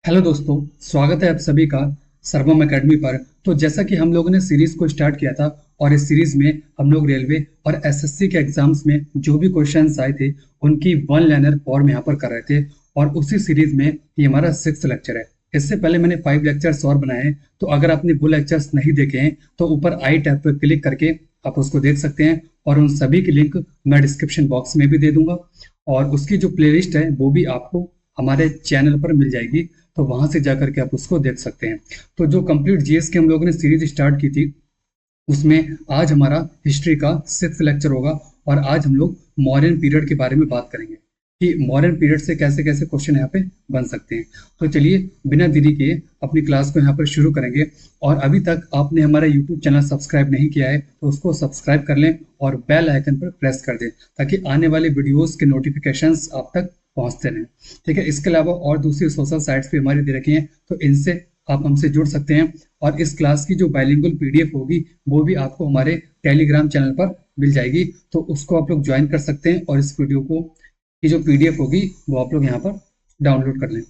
Hello दोस्तों, स्वागत है आप सभी का सर्वम एकेडमी पर। तो जैसा कि हम लोगों ने सीरीज को स्टार्ट किया था और इस सीरीज में हम लोग रेलवे और एसएससी के एग्जाम्स में जो भी क्वेश्चंस आए थे उनकी वन लाइनर फॉर्म यहाँ पर कर रहे थे। और उसी सीरीज में ये हमारा 6th लेक्चर है। इससे पहले मैंने 5 लेक्चर्स और बनाए हैं, तो अगर आपने वो लेक्चर्स नहीं देखे हैं तो ऊपर आई टैब पर क्लिक करके आप उसको देख सकते हैं, और उन सभी की लिंक मैं डिस्क्रिप्शन बॉक्स में भी दे दूंगा। और उसकी जो प्लेलिस्ट है वो भी आपको हमारे चैनल पर मिल जाएगी, तो वहां से जाकर के आप उसको देख सकते हैं। तो जो कंप्लीट जीएस की हम लोगों ने सीरीज स्टार्ट की थी उसमें आज हमारा हिस्ट्री का 6th लेक्चर होगा। और आज हम लोग मॉडर्न पीरियड के बारे में बात करेंगे कि मॉडर्न पीरियड से कैसे कैसे क्वेश्चन यहाँ पे बन सकते हैं। तो चलिए बिना देरी के अपनी क्लास को यहाँ पर शुरू करेंगे। और अभी तक आपने हमारा यूट्यूब चैनल सब्सक्राइब नहीं किया है तो उसको सब्सक्राइब कर लें और बेल आइकन पर प्रेस कर दें, ताकि आने वाले वीडियोस के नोटिफिकेशंस आप तक पहुंचते रहें। ठीक है, इसके अलावा और दूसरी सोशल साइट्स भी हमारी दे रखी हैं, तो इनसे आप हमसे जुड़ सकते हैं। और इस क्लास की जो बाइलिंगुअल पीडीएफ होगी वो भी आपको हमारे टेलीग्राम चैनल पर मिल जाएगी, तो उसको आप लोग ज्वाइन कर सकते हैं और इस वीडियो को की जो पीडीएफ होगी वो आप लोग यहाँ पर डाउनलोड कर लें।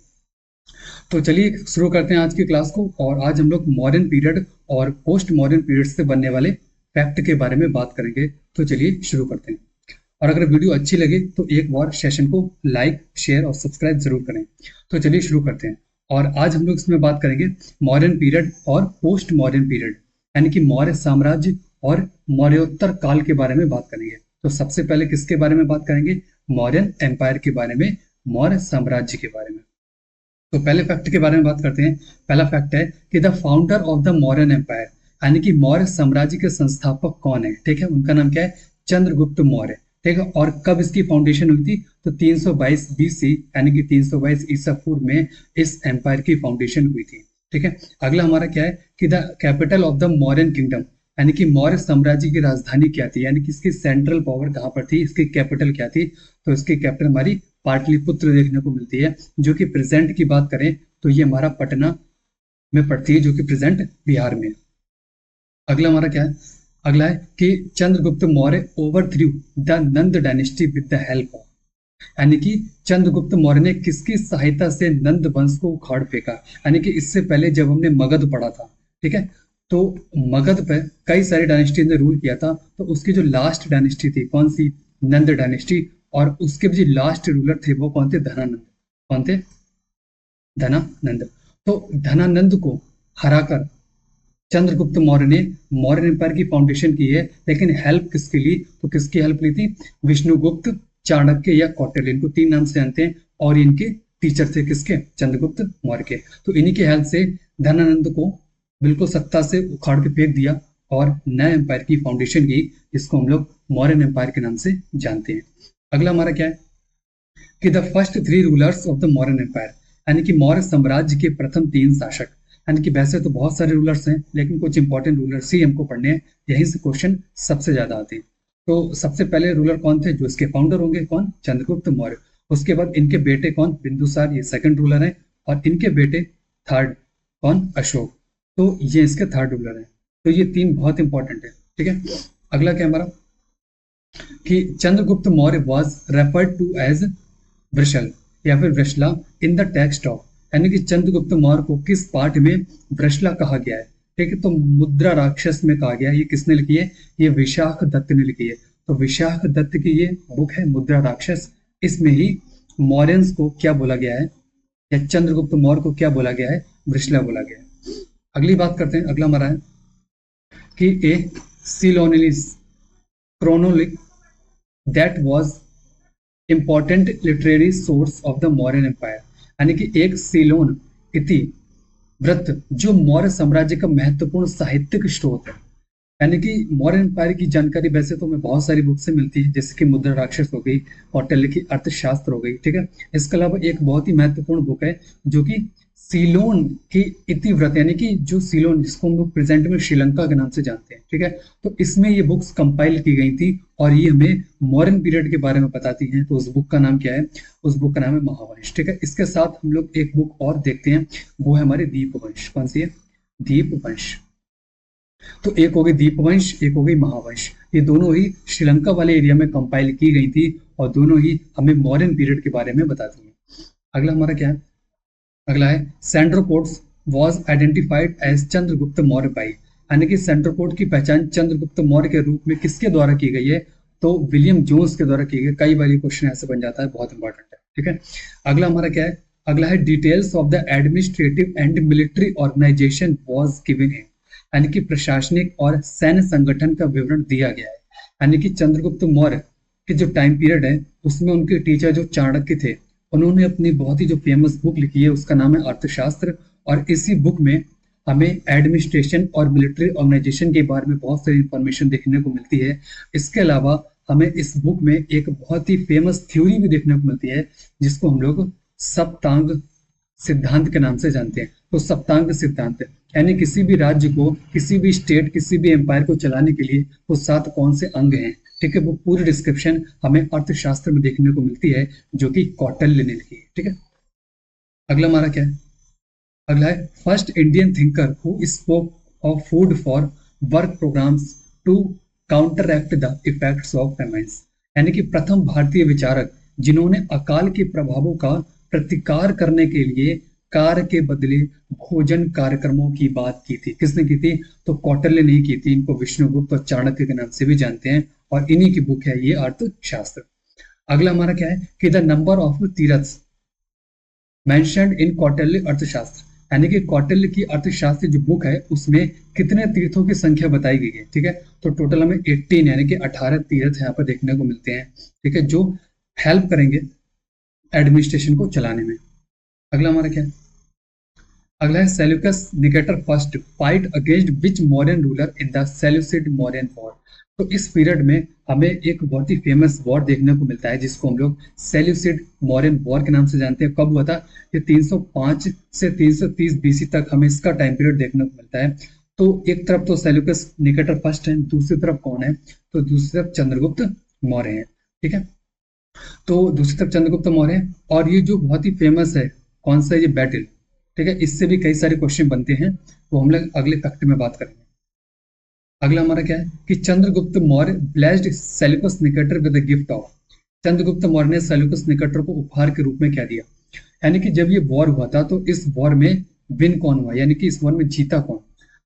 तो चलिए शुरू करते हैं आज की क्लास को। और आज हम लोग मॉडर्न पीरियड और पोस्ट मॉडर्न पीरियड से बनने वाले फैक्ट के बारे में बात करेंगे। तो चलिए शुरू करते हैं। और अगर वीडियो अच्छी लगे तो एक बार सेशन को लाइक शेयर और सब्सक्राइब जरूर करें। तो चलिए शुरू करते हैं। और आज हम लोग इसमें बात करेंगे मॉडर्न पीरियड और पोस्ट मॉडर्न पीरियड, यानी कि मौर्य साम्राज्य और मौर्योत्तर काल के बारे में बात करेंगे। तो सबसे पहले किसके बारे में बात करेंगे? मौर्यन एम्पायर के बारे में, मौर्य साम्राज्य के बारे में। तो पहले फैक्ट के बारे में बात करते हैं। पहला फैक्ट है कि the founder of the Mauryan empire, यानी कि मौर्य साम्राज्य के संस्थापक कौन है? ठीक है, उनका नाम क्या है? चंद्रगुप्त मौर्य। ठीक है, और कब इसकी फाउंडेशन हुई थी? तो 322 बीसी, यानी कि 322 ईसा पूर्व में इस एम्पायर की फाउंडेशन हुई थी। ठीक है, अगला हमारा क्या है कि the capital of the Mauryan kingdom, यानी कि मौर्य साम्राज्य की राजधानी क्या थी, यानी कि इसकी सेंट्रल पावर कहाँ पर थी, इसकी कैपिटल क्या थी? तो इसकी कैपिटल हमारी पाटलिपुत्र देखने को मिलती है, जो कि प्रेजेंट की बात करें तो ये हमारा पटना में पड़ती है, जो कि प्रेजेंट बिहार में। अगला हमारा क्या है? अगला है कि Chandragupta Maurya overthrew the Nanda dynasty with the help of, यानी कि चंद्रगुप्त मौर्य ने किसकी सहायता से नंद वंश को उखाड़ फेंका। यानी कि इससे पहले जब हमने मगध पढ़ा था, ठीक है, तो मगध पे कई सारी डायनेस्टी ने रूल किया था, तो उसकी जो लास्ट डायनेस्टी थी कौन सी? नंद डायनेस्टी। और उसके जो लास्ट रूलर थे वो कौन थे? धनानंद। कौन थे? धनानंद। तो धनानंद को हराकर चंद्रगुप्त मौर्य ने मौर्य एम्पायर की फाउंडेशन की है। लेकिन हेल्प किसकी ली? तो किसकी हेल्प ली थी? विष्णुगुप्त, चाणक्य या कौटिल्य, इनको 3 नाम से जानते हैं। और इनके टीचर थे किसके? चंद्रगुप्त मौर्य के। तो इन्हीं की हेल्प से धनानंद को बिल्कुल सत्ता से उखाड़ के फेंक दिया और नए एम्पायर की फाउंडेशन की, जिसको हम लोग मौर्यन एम्पायर के नाम से जानते हैं। अगला हमारा क्या है कि the first 3 rulers of the Mauryan empire, यानी कि मौर्य साम्राज्य के प्रथम 3 शासक। यानी कि वैसे तो बहुत सारे रूलर्स हैं, लेकिन कुछ इंपॉर्टेंट रूलर्स ही हमको पढ़ने हैं, यहीं से क्वेश्चन सबसे ज्यादा आते हैं। तो सबसे पहले रूलर कौन थे? जो इसके फाउंडर होंगे, कौन? चंद्रगुप्त मौर्य। उसके बाद इनके बेटे कौन? बिंदुसार, ये सेकंड रूलर है। और इनके बेटे थर्ड, कौन? अशोक। तो ये इसके थर्ड रूलर हैं। तो ये 3 बहुत इंपॉर्टेंट है। ठीक है, अगला क्या हमारा कि Chandragupta Maurya was referred to as Vrishal या फिर Vrishala in the text of, यानी कि चंद्रगुप्त मौर्य को किस पाठ में वृषला कहा गया है? ठीक है, तो मुद्रा राक्षस में कहा गया है। ये किसने लिखी है? ये विशाख दत्त ने लिखी है। तो विशाख दत्त की ये बुक है मुद्रा राक्षस। इसमें ही मौर्यंस को क्या बोला गया है, या चंद्रगुप्त मौर्य को क्या बोला गया है? वृषला बोला गया है। अगली बात करते हैं। अगला हमारा है कि ए सिलोनिस क्रोनोलिक that was important literary source of the Mauryan empire, यानी कि एक सीलोन इति वृत्त जो मौर्य साम्राज्य का महत्वपूर्ण साहित्यिक स्रोत है। यानी कि मौर्य एम्पायर की जानकारी वैसे तो हमें बहुत सारी बुक से मिलती है, जैसे कि मुद्रा राक्षस हो गई, कौटिल्य की अर्थशास्त्र हो गई। ठीक है, इसके अलावा एक बहुत ही महत्वपूर्ण बुक है जो कि सीलोन की इतिवृत्त, यानी कि जो सीलोन, जिसको हम लोग प्रेजेंट में श्रीलंका के नाम से जानते हैं। ठीक है, तो इसमें ये बुक्स कंपाइल की गई थी और ये हमें मॉडर्न पीरियड के बारे में बताती हैं। तो उस बुक का नाम क्या है? उस बुक का नाम है महावंश। ठीक है, इसके साथ हम लोग एक बुक और देखते हैं, वो है हमारे दीपवंश। कौन सी है? दीपवंश। तो एक हो गई दीपवंश, एक हो गई महावंश। ये दोनों ही श्रीलंका वाले एरिया में कंपाइल की गई थी और दोनों ही हमें मॉडर्न पीरियड के बारे में बताती हैं। अगला हमारा क्या है? अगला है Sandrocottus was identified as Chandragupta Maurya by, यानी कि सेंट्रोपोड की पहचान चंद्रगुप्त मौर्य के रूप में किसके द्वारा की गई है, तो विलियम जोन्स के द्वारा की गई। कई बार ये क्वेश्चन ऐसे बन जाता है, बहुत इंपॉर्टेंट है। ठीक है, अगला हमारा क्या है, अगला है details of the administrative and military organisation was given in, यानी कि प्रशासनिक और सैन्य संगठन का विवरण दिया गया है। यानी कि चंद्रगुप्त मौर्य के जो टाइम पीरियड है उसमें उनके टीचर जो चाणक्य थे, उन्होंने अपनी बहुत ही जो फेमस बुक लिखी है उसका नाम है अर्थशास्त्र, और इसी बुक में हमें एडमिनिस्ट्रेशन और मिलिट्री ऑर्गेनाइजेशन के बारे में बहुत सारी इंफॉर्मेशन देखने को मिलती है। इसके अलावा हमें इस बुक में एक बहुत ही फेमस थ्योरी भी देखने को मिलती है जिसको हम लोग सप्तांग सिद्धांत के नाम से जानते हैं। तो सप्तांग सिद्धांत यानी किसी भी राज्य को, किसी भी स्टेट, किसी भी एम्पायर को चलाने के लिए वो 7 कौन से अंग हैं, ठीक है, वो पूरी डिस्क्रिप्शन हमें अर्थशास्त्र में देखने को मिलती है जो कि कौटिल्य ने लिखी है। ठीक है, अगला हमारा क्या है, अगला है first Indian thinker who spoke of food for work programs to counteract the effects of famines, यानी कि प्रथम भारतीय विचारक जिन्होंने अकाल के प्रभावों का प्रतिकार करने के लिए कार्य के बदले भोजन कार्यक्रमों की बात की थी। किसने की थी, तो कौटिल्य ने की थी। इनको विष्णुगुप्त और चाणक्य के नाम से भी जानते हैं और इन्हीं की बुक है ये अर्थशास्त्र। अगला हमारा क्या है कि the number of tirthas mentioned in Kautilya Arthashastra, यानी कि कौटिल्य की अर्थशास्त्र जो बुक है उसमें कितने तीर्थों की संख्या बताई गई है। ठीक है, तो टोटल हमें 18 यानी कि 18 तीर्थ यहाँ पर देखने को मिलते हैं। ठीक है, जो हेल्प करेंगे एडमिनिस्ट्रेशन को चलाने में। अगला हमारा क्या है, अगला है Seleucus Nicator first fight against which Mauryan ruler in the Seleucid Mauryan war. तो इस पीरियड में हमें एक बहुत ही फेमस वॉर देखने को मिलता है जिसको हम लोग सेल्यूसिड मौर्यन वॉर के नाम से जानते हैं। कब हुआ था, ये 305 से 330 बीसी तक हमें इसका टाइम पीरियड देखने को मिलता है। तो एक तरफ तो सेल्यूकस निकेटर फर्स्ट है, दूसरी तरफ कौन है, तो दूसरी तरफ चंद्रगुप्त मौर्य है। ठीक है, तो दूसरी तरफ चंद्रगुप्त मौर्य है, और ये जो बहुत ही फेमस है कौन सा, ये बैटल। ठीक है, इससे भी कई सारे क्वेश्चन बनते हैं, वो हम लोग अगले फैक्ट में बात करेंगे। अगला हमारा क्या है कि Chandragupta Maurya blessed Seleucus Nicator with the gift of, Chandragupta Maurya ने सेल्यूकस निकेटर को उपहार के रूप में क्या दिया, यानी कि जब ये वॉर हुआ था तो इस वॉर में विन कौन हुआ, यानी कि इस वॉर में जीता कौन,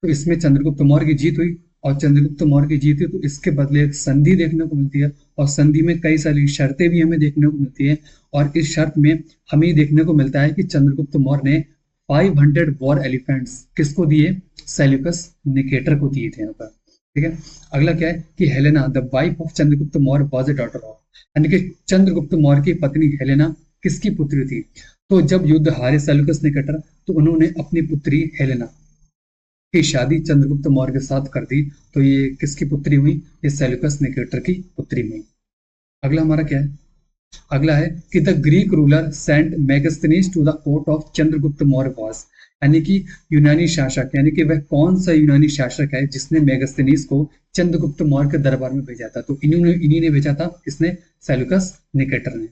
तो इसमें चंद्रगुप्त मौर्य की जीत हुई, और चंद्रगुप्त मौर्य की जीत हुई तो इसके बदले एक संधि देखने को मिलती है, और संधि में कई सारी शर्तें भी हमें देखने को मिलती है, और इस शर्त में हमें देखने को मिलता है कि चंद्रगुप्त मौर्य ने 500 वॉर एलिफेंट्स किसको दिए, सेल्यूकस निकेटर को दिए थे यहाँ पर। ठीक है, अगला क्या है कि Helena the wife of Chandragupta Maurya was a daughter of, यानी कि चंद्रगुप्त मौर्य की पत्नी हेलेना किसकी पुत्री थी, तो जब युद्ध हारे सेल्यूकस निकेटर तो उन्होंने अपनी पुत्री हेलेना की शादी चंद्रगुप्त मौर्य के साथ कर दी, तो ये किसकी पुत्री हुई, ये सेल्यूकस निकेटर की पुत्री हुई। अगला हमारा क्या है, अगला है कि the Greek ruler sent Megasthenes to the court of Chandragupta Maurya was, यानी कि यूनानी शासक, यानी कि वह कौन सा यूनानी शासक है जिसने मेगास्थनीज को चंद्रगुप्त मौर्य के दरबार में भेजा था, तो इन्हीं ने भेजा था, किसने, सेल्यूकस निकेटर ने।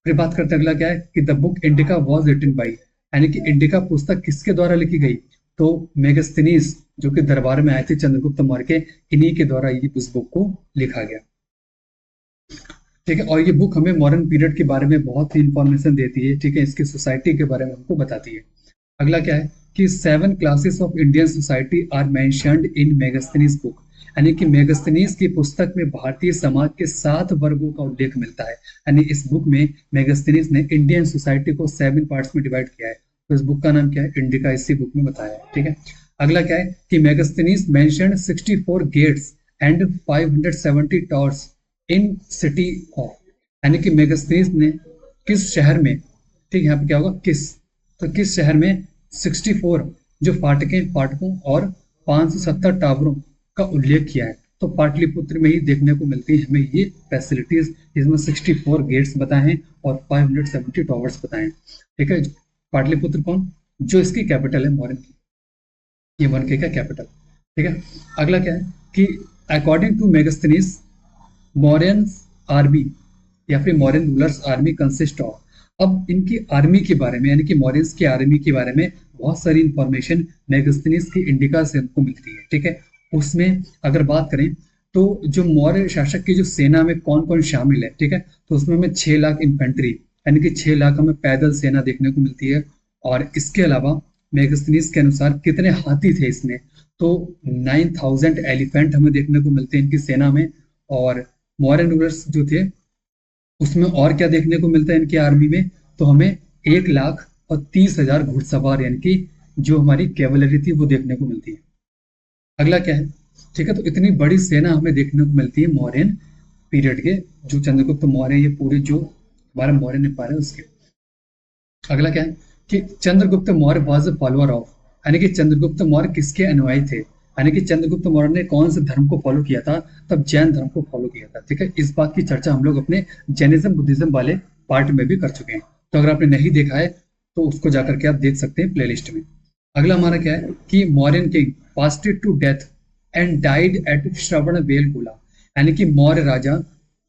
फिर बात करते हैं अगला क्या है कि the book Indica was written by, यानी कि इंडिका पुस्तक किसके द्वारा लिखी गई, तो मेगास्थनीज जो कि दरबार में आए थे चंद्रगुप्त मौर्य के, इन्हीं के द्वारा ये उस बुक को लिखा गया। ठीक है, और ये बुक हमें मॉडर्न पीरियड के बारे में बहुत ही इंफॉर्मेशन देती है। ठीक है, इसकी सोसाइटी के बारे में हमको बताती है। अगला क्या है कि 7 classes of Indian society are mentioned in Megasthenes book, यानी कि मेगास्थनीज की पुस्तक में भारतीय समाज के 7 वर्गों का उल्लेख मिलता है। यानी इस बुक में मेगास्थनीज ने इंडियन सोसाइटी को 7 पार्ट्स में डिवाइड किया है, तो इस बुक का नाम क्या है, इंडिका, इसी बुक में बताया है। ठीक है, अगला क्या है कि Megasthenes mentioned 64 gates and 570 towers in city of, यानी कि मेगास्थनीज ने किस शहर में, ठीक है यहाँ पे क्या होगा किस, तो किस शहर में 64 जो फाटकों और 570 टावरों का उल्लेख किया है, तो पाटलिपुत्र में ही देखने को मिलती है हमें ये फैसिलिटीज, जिसमें 64 गेट्स बताए हैं और 570 टावर्स बताए हैं। ठीक है, पाटलिपुत्र कौन, जो इसकी कैपिटल है मौर्यन की, ये मौर्य का कैपिटल। ठीक है, अगला क्या है कि according to Megasthenes Mauryan army या फिर Mauryan rulers army consist of, अब इनकी आर्मी के बारे में, यानी कि मौर्यंस की आर्मी के बारे में बहुत सारी इंफॉर्मेशन मेगास्थनीज की इंडिका से हमको मिलती है। ठीक है, उसमें अगर बात करें तो जो मौर्य शासक की जो सेना में कौन कौन शामिल है, ठीक है, तो उसमें हमें 6 लाख इन्फेंट्री, यानी कि 6 लाख हमें पैदल सेना देखने को मिलती है, और इसके अलावा मेगास्थनीज के अनुसार कितने हाथी थे इसमें, तो 9000 एलिफेंट हमें देखने को मिलते हैं इनकी सेना में। और मौर्यन रूलर्स जो थे उसमें और क्या देखने को मिलता है इनकी आर्मी में, तो हमें 1,30,000 घुड़सवार यानी कि जो हमारी कैवलरी थी वो देखने को मिलती है। अगला क्या है, ठीक है, तो इतनी बड़ी सेना हमें देखने को मिलती है मौर्यन पीरियड के, जो चंद्रगुप्त मौर्य ये पूरे जो हमारा मौर्य एम्पायर है उसके। अगला क्या है कि Chandragupta Maurya was a follower of, यानी कि चंद्रगुप्त मौर्य किसके अनुयायी थे, यानी कि चंद्रगुप्त मौर्य ने कौन से धर्म को फॉलो किया था, तब जैन धर्म को फॉलो किया था। ठीक है, इस बात की चर्चा हम लोग अपने जैनिज्म बुद्धिज्म वाले पार्ट में भी कर चुके हैं, तो अगर आपने नहीं देखा है तो उसको जाकर के आप देख सकते हैं प्लेलिस्ट में। अगला हमारा क्या है कि Mauryan king fasted to death and died at Shravanabelagola, यानी कि मौर्य राजा,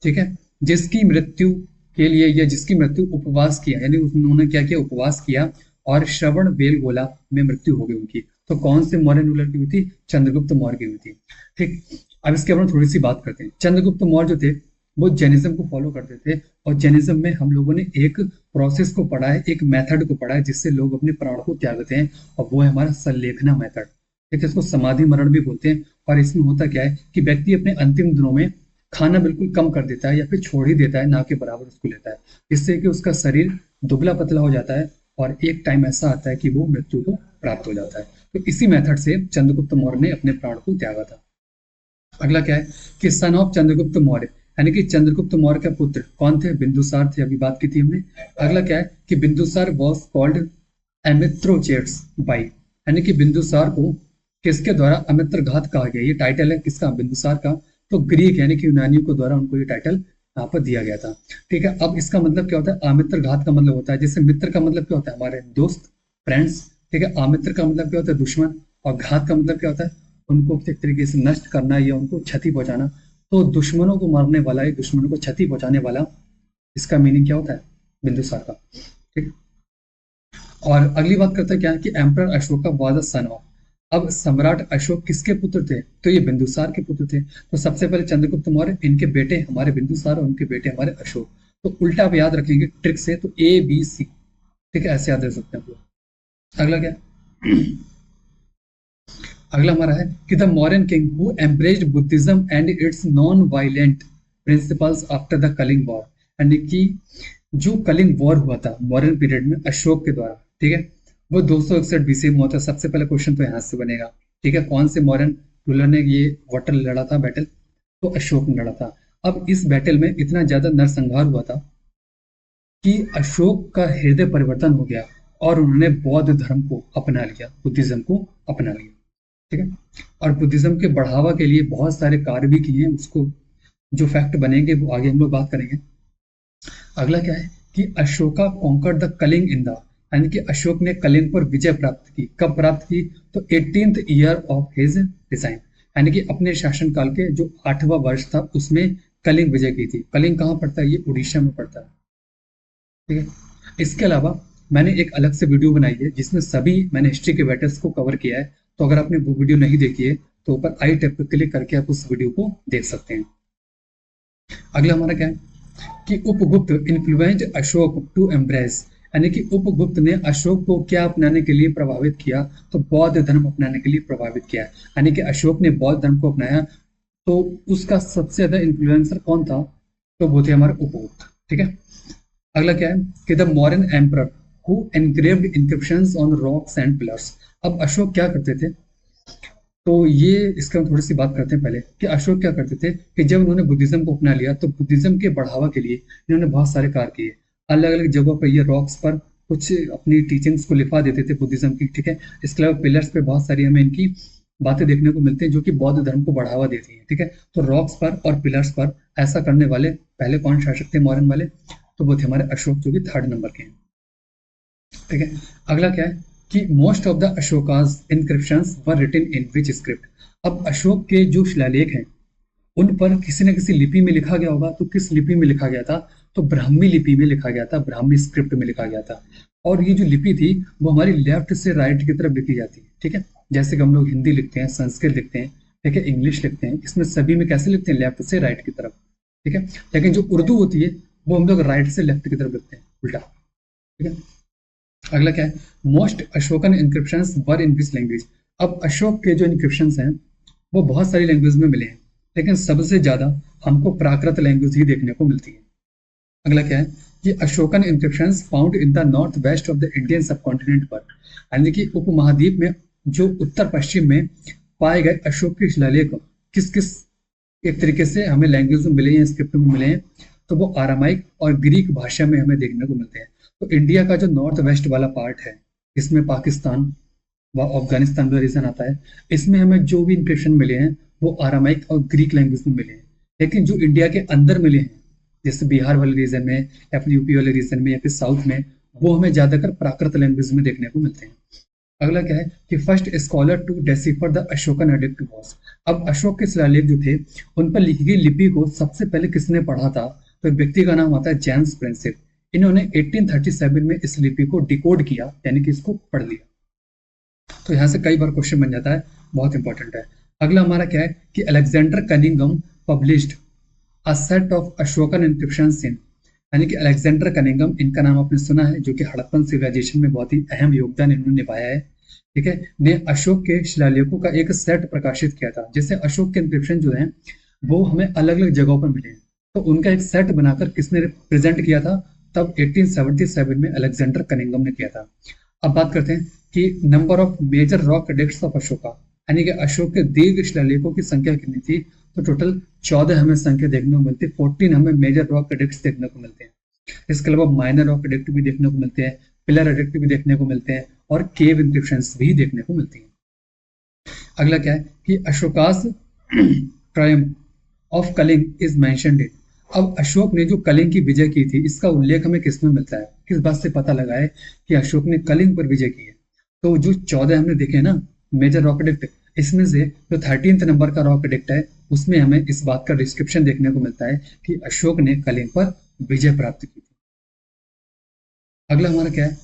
ठीक है, जिसकी मृत्यु के लिए या जिसकी मृत्यु उपवास किया, यानी उन्होंने क्या किया, उपवास किया और श्रवण बेलगोला में मृत्यु हो गई उनकी। तो कौन से मौर्य रूलर की हुई थी, चंद्रगुप्त मौर्य की हुई थी। ठीक, अब इसके बारे में थोड़ी सी बात करते हैं। चंद्रगुप्त मौर्य जो थे वो जैनिज्म को फॉलो करते थे, और जैनिज्म में हम लोगों ने एक प्रोसेस को पढ़ा है, एक मेथड को पढ़ा है जिससे लोग अपने प्राण को त्यागते हैं, और वो है हमारा संलेखना मेथड। ठीक है, इसको समाधि मरण भी बोलते हैं। और इसमें होता क्या है कि व्यक्ति अपने अंतिम दिनों में खाना बिल्कुल कम कर देता है या फिर छोड़ ही देता है, ना के बराबर उसको लेता है, इससे कि उसका शरीर दुबला पतला हो जाता है और एक टाइम ऐसा आता है कि वो मृत्यु को प्राप्त हो जाता है। तो इसी मेथड से चंद्रगुप्त मौर्य ने अपने प्राण को त्यागा था। अगला क्या है कि सन ऑफ चंद्रगुप्त मौर्य, यानी कि चंद्रगुप्त मौर्य का पुत्र कौन थे, बिंदुसार थे, अभी बात की थी हमने। अगला क्या है कि बिंदुसार वॉज कॉल्ड एमित्रोचेट्स बाई, यानी कि बिंदुसार को किसके द्वारा अमित्र घात कहा गया, ये टाइटल है किसका, बिंदुसार का। तो ग्रीक यानी कि यूनानियों के द्वारा उनको ये टाइटल यहाँ पर दिया गया था। ठीक है, अब इसका मतलब क्या होता है, आमित्र घात का मतलब होता है, जैसे मित्र का मतलब क्या होता है, हमारे दोस्त, फ्रेंड्स। ठीक है, आमित्र का मतलब क्या होता है, दुश्मन। और घात का मतलब क्या होता है, उनको एक तरीके से नष्ट करना या उनको क्षति पहुंचाना। तो दुश्मनों को मारने वाला या दुश्मनों को क्षति पहुंचाने वाला, इसका मीनिंग क्या होता है, बिंदुसार का। ठीक, और अगली बात करते हैं क्या है कि emperor Ashoka was a son of. अब सम्राट अशोक किसके पुत्र थे, तो ये बिंदुसार के पुत्र थे। तो सबसे पहले चंद्रगुप्त मौर्य, इनके बेटे हमारे बिंदुसार और उनके बेटे हमारे अशोक। तो उल्टा आप याद रखेंगे ट्रिक से, तो A B C, ठीक है, ऐसे याद रख सकते हैं आप लोग। अगला क्या, अगला हमारा है कि the Mauryan king who embraced Buddhism and its non violent principles after the Kalinga war, यानी कि जो कलिंग वॉर हुआ था मौर्यन पीरियड में अशोक के द्वारा, ठीक है, वो 261 बीसी में हुआ था। सबसे पहले क्वेश्चन तो यहाँ से बनेगा। ठीक है, कौन से मौर्यन रूलर ने ये वाटर लड़ा था बैटल, तो अशोक ने लड़ा था। अब इस बैटल में इतना ज्यादा नरसंहार हुआ था कि अशोक का हृदय परिवर्तन हो गया और उन्होंने बौद्ध धर्म को अपना लिया, बुद्धिज्म को अपना लिया। ठीक है, और बुद्धिज्म के बढ़ावा के लिए बहुत सारे कार्य भी किए हैं, उसको जो फैक्ट बनेंगे वो आगे हम लोग बात करेंगे। अगला क्या है कि Ashoka conquer the Kalinga in the, यानी कि अशोक ने कलिंग पर विजय प्राप्त की, कब प्राप्त की, तो 18th year of his design, यानी कि अपने शासनकाल के जो 8वां वर्ष था उसमें कलिंग विजय की थी। कलिंग कहाँ पड़ता है, ये उड़ीसा में पड़ता है। ठीक है, इसके अलावा मैंने एक अलग से वीडियो बनाई है जिसमें सभी मैंने हिस्ट्री के बैटल्स को कवर किया है। तो अगर आपने वो वीडियो नहीं देखी है तो ऊपर आई टैब पर क्लिक करके आप उस वीडियो को देख सकते हैं। अगला हमारा क्या है कि Upagupta influenced Ashok to embrace, यानी कि उपगुप्त ने अशोक को क्या अपनाने के लिए प्रभावित किया, तो बौद्ध धर्म अपनाने के लिए प्रभावित किया। यानी कि अशोक ने बौद्ध धर्म को अपनाया, तो उसका सबसे ज्यादा इन्फ्लुएंसर कौन था, तो वो थे हमारे उपगुप्त। ठीक है, अगला क्या है कि the Mauryan emperor who engraved inscriptions on rocks and pillars. अब अशोक क्या करते थे, तो ये इसका हम थोड़ी सी बात करते हैं पहले कि अशोक क्या करते थे कि जब उन्होंने बुद्धिज्म को अपना लिया तो बुद्धिज्म के बढ़ावा के लिए इन्होंने बहुत सारे कार्य किए। अलग अलग जगहों पर ये रॉक्स पर कुछ अपनी टीचिंग्स को लिखा देते थे बुद्धिज्म की। ठीक है, इसके अलावा पिलर्स पे बहुत सारी हमें इनकी बातें देखने को मिलती हैं जो कि बौद्ध धर्म को बढ़ावा देती हैं। ठीक है, तो रॉक्स पर और पिलर्स पर ऐसा करने वाले पहले कौन शासक थे मौर्यन वाले, तो वो थे हमारे अशोक, जो कि 3rd नंबर के हैं। ठीक है, अगला क्या है कि most of the Ashoka's inscriptions were written in which script. अब अशोक के जो शिलालेख हैं उन पर किसी न किसी लिपि में लिखा गया होगा, तो किस लिपि में लिखा गया था, तो ब्राह्मी लिपि में लिखा गया था, ब्राह्मी स्क्रिप्ट में लिखा गया था। और ये जो लिपि थी वो हमारी लेफ्ट से राइट की तरफ लिखी जाती है। ठीक है, जैसे कि हम लोग हिंदी लिखते हैं, संस्कृत लिखते हैं, ठीक है, इंग्लिश लिखते हैं, इसमें सभी में कैसे लिखते हैं, लेफ्ट से राइट की तरफ। ठीक है, लेकिन जो उर्दू होती है वो हम लोग राइट से लेफ्ट की तरफ लिखते हैं, उल्टा। ठीक है, अगला क्या है, most Ashokan inscriptions were in which language. अब अशोक के जो इंक्रिप्शंस हैं वो बहुत सारी लैंग्वेज में मिले हैं, लेकिन सबसे ज्यादा हमको प्राकृत लैंग्वेज ही देखने को मिलती है। अगला क्या है कि Ashokan inscriptions found in the north west of the Indian subcontinent पर, यानी कि उपमहाद्वीप में जो उत्तर पश्चिम में पाए गए अशोक के शिलालेख किस किस एक तरीके से हमें लैंग्वेज में मिले हैं, स्क्रिप्ट में मिले हैं, तो वो आरामाइक और ग्रीक भाषा में हमें देखने को मिलते हैं। तो इंडिया का जो नॉर्थ वेस्ट वाला पार्ट है, इसमें पाकिस्तान व अफगानिस्तान का रीजन आता है, इसमें हमें जो भी इंक्रिप्शन मिले हैं वो आरामाइक और ग्रीक लैंग्वेज में मिले हैं। लेकिन जो इंडिया के अंदर मिले हैं, जैसे बिहार वाले रीजन में या फिर यूपी वाले रीजन में या फिर साउथ में, वो हमें ज्यादातर प्राकृत लैंग्वेज में देखने को मिलते हैं। अगला क्या है कि first scholar to decipher the Ashokan edict was. अब अशोक के शिलालेख जो थे उन पर लिखी गई लिपि को सबसे पहले किसने पढ़ा था, तो एक व्यक्ति का नाम आता है जेम्स प्रिंसेप। इन्होंने 1837 में इस लिपि को डिकोड किया, यानी कि इसको पढ़ लिया। तो यहाँ से कई बार क्वेश्चन बन जाता है, बहुत इंपॉर्टेंट है। अगला हमारा क्या है कि Alexander Cunningham published a set of Ashokan inscriptions in, यानी कि अलेक्जेंडर कनिंगम, इनका नाम आपने सुना है, जो कि हड़प्पन सिविलाइजेशन में बहुत ही अहम योगदान इन्होंने निभाया है, ठीक है, ने अशोक के शिलालेखों का एक सेट प्रकाशित किया था। जैसे अशोक के इंक्रिप्शन जो हैं वो हमें अलग अलग जगहों पर मिले हैं, तो उनका एक सेट बनाकर किसने प्रेजेंट किया था, तब 1877 में अलेक्जेंडर कनिंगम ने किया था। अब बात करते हैं कि number of major rock edicts of Ashoka, यानी कि अशोक के दीर्घ शिलालेखों की संख्या कितनी थी, तो टोटल 14 हमें संख्या देखने को मिलती है। 14 हमें मेजर रॉक एडिक्ट्स देखने को मिलते हैं। इसके अलावा माइनर रॉक एडिक्ट भी देखने को मिलते हैं, पिलर एडिक्ट भी देखने को मिलते हैं, और केव इंक्रिप्शंस भी देखने को मिलती हैं। अगला क्या है कि Ashoka's triumph of Kalinga is mentioned in. अब अशोक ने जो कलिंग की विजय की थी, इसका उल्लेख हमें किस में मिलता है, किस बात से पता लगा है कि अशोक ने कलिंग पर विजय की है। तो जो 14 हमने देखे ना मेजर रॉक एडिक्ट, इसमें से जो 13th नंबर का रॉक एडिक्ट है, उसमें हमें इस बात का डिस्क्रिप्शन देखने को मिलता है कि अशोक ने कलिंग पर विजय प्राप्त की थी। अगला हमारा क्या है,